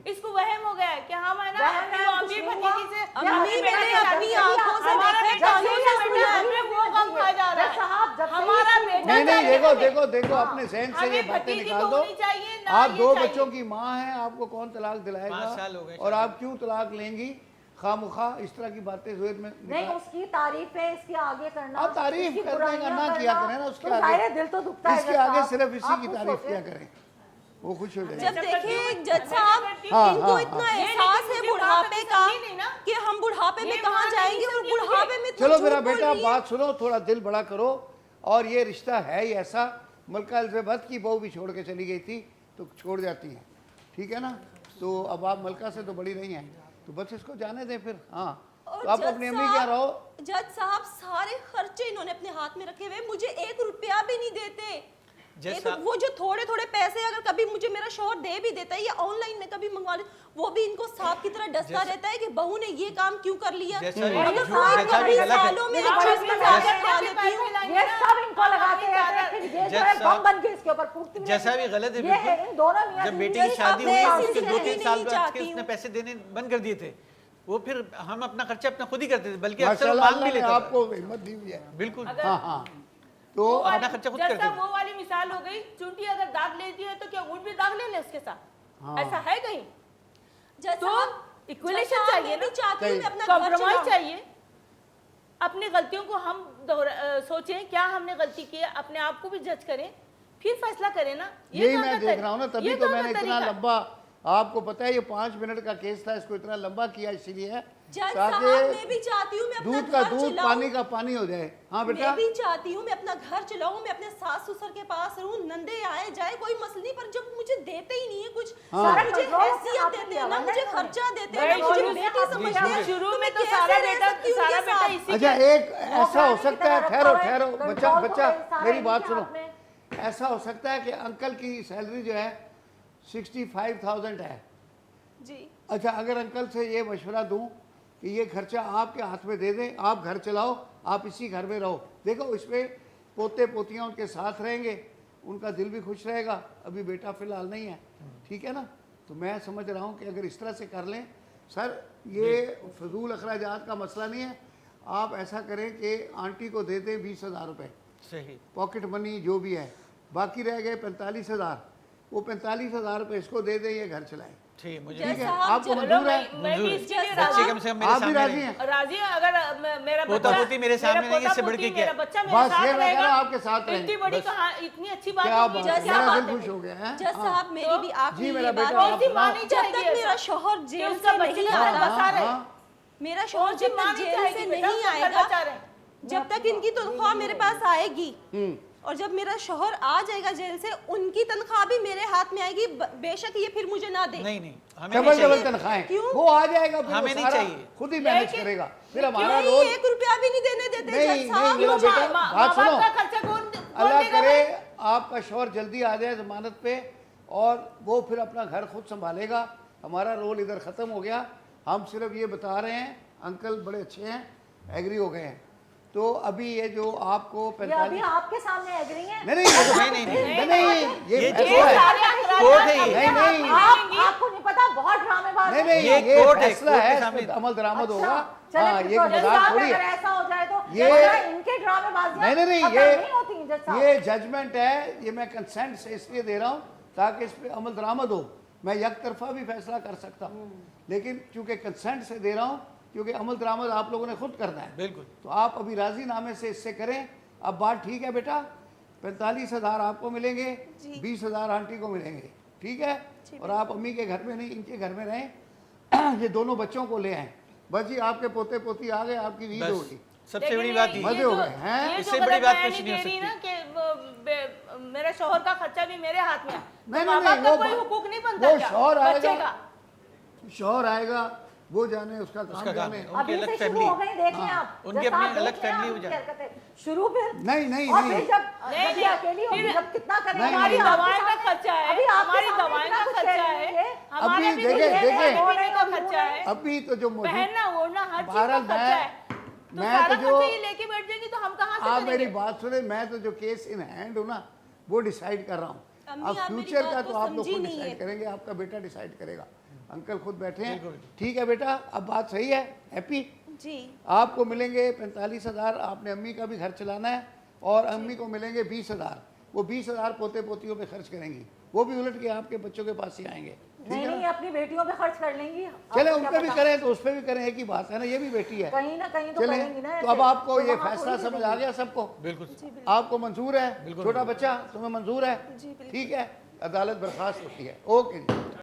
इसको वहम हो गया है कि हम है ना वहम अपनी है, वो कुछ अम्मी नहीं भतीजी हुआ। से अम्मी हमारे बेटे मैंने का अपनी शादी आंखों से हमारा देखा, बेटा कानों दूसरे से बेटे सुना। हमें वो कम खाया जा रहा जज साहब, जब है। से हमारा ये बेटा नहीं नहीं, चाहिए देखो हमें। देखो देखो, अपने जहन से ये हमें बातें भतीजी निकाल तो दो। होनी चाहिए ना, आप ये दो चाहिए। बच्चों की माँ हैं, आपको कौन तलाक 5 दिलाएगा? साल हो गए और शादी आप क्यों तलाक लेंगी खामुखा? इस तरह की बातें ज़हन में नहीं, निकाल- उसकी तारीफ है, इसके आगे करना, आप तारीफ इसकी करने का बुराइयां ना किया करें ना, उसके तो आगे जाहिर है दिल तो दुखता है इसके जज आगे साहब। सिर्फ इसी आप की खुद तारीफ सोचें। किया करें, वो खुश हो जब जाएगा। देखिए जज साहब, हाँ, इनको हाँ, इतना हाँ। एहसास है मुझे बुढ़ापे बात का समझी नहीं ना। कि हम बुढ़ापे में ये कहाँ बात जाएंगे, नहीं और समझी बुढ़ापे मुझे। में इतना चलो झूठ मेरा बोल बेटा रही है। बात सुनो, थोड़ा दिल बड़ा करो। और ये रिश्ता है ही ऐसा, मलका एलिज़ाबेथ की बहू भी छोड़ के चली गई थी तो छोड़ जाती है, ठीक है ना? तो अब आप मलका से तो बड़ी नहीं है, तो बस इसको जाने दें फिर। हाँ, और तो आप जज अपनी अम्मी के यहाँ साहब- रहो। जज साहब सारे खर्चे इन्होंने अपने हाथ में रखे हुए, मुझे 1 रुपया भी नहीं देते। जज एक साहब- वो जो थोड़े थोड़े पैसे अगर कभी मुझे मेरा शौहर दे भी देता है या ऑनलाइन में कभी मंगवा ले, वो भी इनको सांप की तरह डसता जैसा- रहता है कि बहू ने ये काम क्यों कर लिया। जैसा भी अगर झूठ- कोई जैसा भी भी गलत है। सालों में ये एक बड़ी चीज में बात ज्यादा है। खा लेती हूँ। ये सब इनको लगाते हैं, फिर ये जो है जज बम साहब, बन के इसके ऊपर फूटती जैसा भी गलत है ये है बिल्कुल। इन दोनों मियां जब बीवी बेटी में की शादी मैं हुई इसी उसके से 2-3 साल नहीं बाद चाहती के उसने हूँ। पैसे देने बंद कर दिए थे। वो फिर हम अपना खर्चा अपना खुद ही करते थे, बल्कि अक्सर वो माशाल्लाह मांग भी अल्लाह ने लेता था। आपको हिम्मत दी हुई है। बिल्कुल। हाँ हाँ, तो वो वाली- अपना खर्चा खुद जैसा करते थे। वो वाली मिसाल हो गई, चूंटी अगर दाग लेती है तो क्या ऊँट भी दाग ले ले उसके साथ? ऐसा है कहीं? जज तो साहब, equalization जज साहब, चाहिए मैं भी ना? चाहती हूँ मैं अपना घर कॉम्प्रोमाइज चलाऊं। चाहिए। अपनी गलतियों को हम सोचें क्या हमने गलती की है, अपने आप को भी जज करें, फिर फैसला करें ना। ये यही कौन मैं सा देख तरीका- रहा हूँ ना, तभी ये तो कौन सा मैंने इतना तरीका? लंबा, आपको पता है ये 5 मिनट का केस था, इसको इतना लंबा किया इसलिए जज साहब, मैं भी चाहती हूँ मैं अपना दूध का घर दूध चलाऊं। पानी का पानी हो जाए। हाँ बेटा, मैं भी चाहती हूँ मैं अपना घर चलाऊं, मैं अपने सास ससुर के पास रहूं, नंदे आए जाए कोई मसला नहीं, पर जब मुझे देते ही नहीं है कुछ, हाँ। सारा मुझे कंट्रोल से हैसियत आपने देते लिया हैं ना, हुआ है मुझे ना खर्चा देते हैं भाई, ना, मुझे शुरू- बेटी समझते हैं। शुरू तो में मैं तो कैसे सारा रह बेटा सकती हूँ सारा उनके बेटा साथ? इसी अच्छा के एक ऐसा हो सकता है, ठहरो ठहरो कंट्रोल बच्चा तो बच्चा सारा मेरी इनके बात हाथ सुनो। में। ऐसा हो सकता है कि अंकल की सैलरी जो है 65,000 है। जी अच्छा, अगर अंकल से ये मशवरा दूं कि ये खर्चा आपके हाथ में दे दें, आप घर चलाओ, आप इसी घर में रहो, देखो इसमें पोते पोतियां उनके साथ रहेंगे, उनका दिल भी खुश रहेगा। अभी बेटा फिलहाल नहीं है, ठीक है ना? तो मैं समझ रहा हूँ कि अगर इस तरह से कर लें, सर ये फजूल अखराजात का मसला नहीं है। आप ऐसा करें कि आंटी को दे दें 20,000 रुपये सही। पॉकेट मनी जो भी है, बाकी रह गए 45,000, वो 45,000 रुपये इसको दे दें, ये घर चलाएं। ठीक है, मुझे जज ठीक है, साहब, आपको चलो, मंजूर है? मैं भी मंजूर है। इसके लिए जैसा- राजी बच्चे कम से कम मेरे आप भी सामने राजी रहें। हैं? राजी हूँ। अगर मेरा पोता पोती मेरे सामने मेरा रहेंगे, इससे पोता बढ़ के पोती, क्या? मेरा बच्चा मेरे बस साथ ये मैं कह रहेगा। रहा हूँ, आपके साथ इतनी रहेंगे। बड़ी बस। कहा इतनी अच्छी बात क्या होगी, बात क्या है, क्या मेरा बात दिल है? खुश हो गया है। जज हाँ। साहब, मेरी भी आखिरी जी, मेरा ये बात बेटा, है, आप ऐसी माँ सुनाओ। नहीं जब चाहिए तक मेरा ऐसा। शौहर कि जेल उसका से बच्चे नहीं का हाँ, घर आएगा, बसा हाँ, रहे। हाँ। मेरा शौहर कौन सी जब माँ तक नहीं जेल चाहेगी से बेटा नहीं उसका घर आएगा, बचा रहे? जब तक इनकी तनख्वाह मेरे पास आएगी, और जब मेरा शौहर आ जाएगा जेल से, उनकी तनख्वाह भी मेरे हाथ में आएगी, बेशक ये फिर मुझे ना दे। नहीं नहीं, हमें डबल नहीं डबल चाहिए। तनख्वाहें, क्यों? वो आ जाएगा, फिर वो हमें नहीं सारा चाहिए। खुद ही मैनेज लेकिन- करेगा, फिर हमारा नहीं, रोल। 1 रुपया भी नहीं देने देते नहीं, जज नहीं, साहब। मेरा क्यों बेटा, माँ बात बाप सुनो। का खर्चा कौन अल्लाह देगा करे भाई? आपका शौहर जल्दी आ जाए जमानत पे, और वो फिर अपना घर खुद संभालेगा। हमारा रोल इधर ख़त्म हो गया। हम सिर्फ ये बता रहे हैं, अंकल बड़े अच्छे हैं, एग्री हो गए हैं। तो अभी ये जो आपको ये अभी 45 आपके सामने एग्री है। नहीं ये तो नहीं, नहीं, नहीं ये ये फैसला है। कोर्ट है ये। नहीं नहीं आपको नहीं पता, बहुत ड्रामेबाज नहीं हैं। नहीं ये ये कोर्ट है, फैसला कोर्ट के है, सामने। इसमें अमल दरामद अच्छा, होगा। चलें हाँ फिर ये तो कोई जज मजाक साहब, थोड़ी अगर है। ऐसा हो जाए तो ये- वरना इनके ड्रामेबाजियां नहीं खत्म ये नहीं होती हैं, जज साहब। ये जजमेंट है, ये मैं कंसेंट से इसलिए दे रहा हूँ ताकि इस पे अमल दरामद हो। मैं एक तरफा भी फैसला कर सकता हूँ, लेकिन चूंकि कंसेंट से दे रहा हूँ, क्योंकि अमल दरामद आप लोगों ने खुद करना है। बिल्कुल। तो आप अभी राजीनामे से इससे करें। अब बात ठीक है बेटा, 45,000 आपको मिलेंगे, 20,000 आंटी को मिलेंगे, ठीक है। और आप अम्मी के घर में नहीं, इनके घर में रहें। ये दोनों बच्चों को ले आए। बस जी आपके पोते पोती आ गए, आपकी ईद बस होगी। सबसे बड़ी बात ये मजे हो गए हैं। इससे बड़ी बात कुछ नहीं हो सकती। ना कि मेरे शोहर का खर्चा भी मेरे हाथ में है, नहीं, तो माँ नहीं, बाप का वो कोई बा- हुकूक नहीं बनता वो क्या? शौहर बच्चे आएगा। का। शौहर आएगा, वो जाने उसका उसका काम काम जाने। है। उनकी अभी अलग से शुरू फैमिली। हो गई, देखें हाँ, आप। उनकी जब अपनी आप अलग देखें फैमिली आप हो उनकी जाए। हरकतें। शुरू फिर नहीं नहीं और नहीं फिर जब नहीं, ये अकेली होगी, फिर- जब कितना करेंगे, नहीं, हमारी नहीं, दवाएं का खर्चा है, अभी आपके हमारी सामने दवाएं इतना का कुछ खर्चा कह है, रही है। हमारे अभी भी देखें, कुछ देखें। खाने पीने का खर्चा है, अभी तो जो मौजूद पहनना ओढ़ना हर चीज का बहरहाल खर्चा है। तो मैं सारा तो जो- खर्चा ये लेके बैठ जाएंगी तो हम कहाँ से आप करेंगे? मेरी बात सुने, मैं तो जो केस इन हैंड हूँ ना, वो डिसाइड कर रहा हूँ। अम्मी, अब आप मेरी फ्यूचर बात का को तो आप लोग समझी खुद नहीं डिसाइड है। करेंगे, आपका बेटा डिसाइड करेगा। अंकल खुद बैठे हैं, ठीक है बेटा, अब बात सही है, हैप्पी। जी आपको मिलेंगे 45,000, आपने अम्मी का भी घर चलाना है, और अम्मी को मिलेंगे 20,000। वो 20,000 पोते पोतियों पे खर्च करेंगी, वो भी उलट के आपके बच्चों के पास ही आएंगे, ठीक नहीं है नहीं, ना? अपनी बेटियों पे खर्च कर लेंगी। चले आपको उन क्या पे भी पता? करें तो उस पे भी करें, एक ही बात है ना, ये भी बेटी है। कहीं ना कहीं तो चले, करेंगी ना तो ऐसे। अब आपको तो ये वहाँ फैसला थोड़ी समझ आ गया सबको? बिल्कुल। आपको मंजूर है? छोटा बच्चा तुम्हें मंजूर है? ठीक है, अदालत बर्खास्त होती है। ओके जी।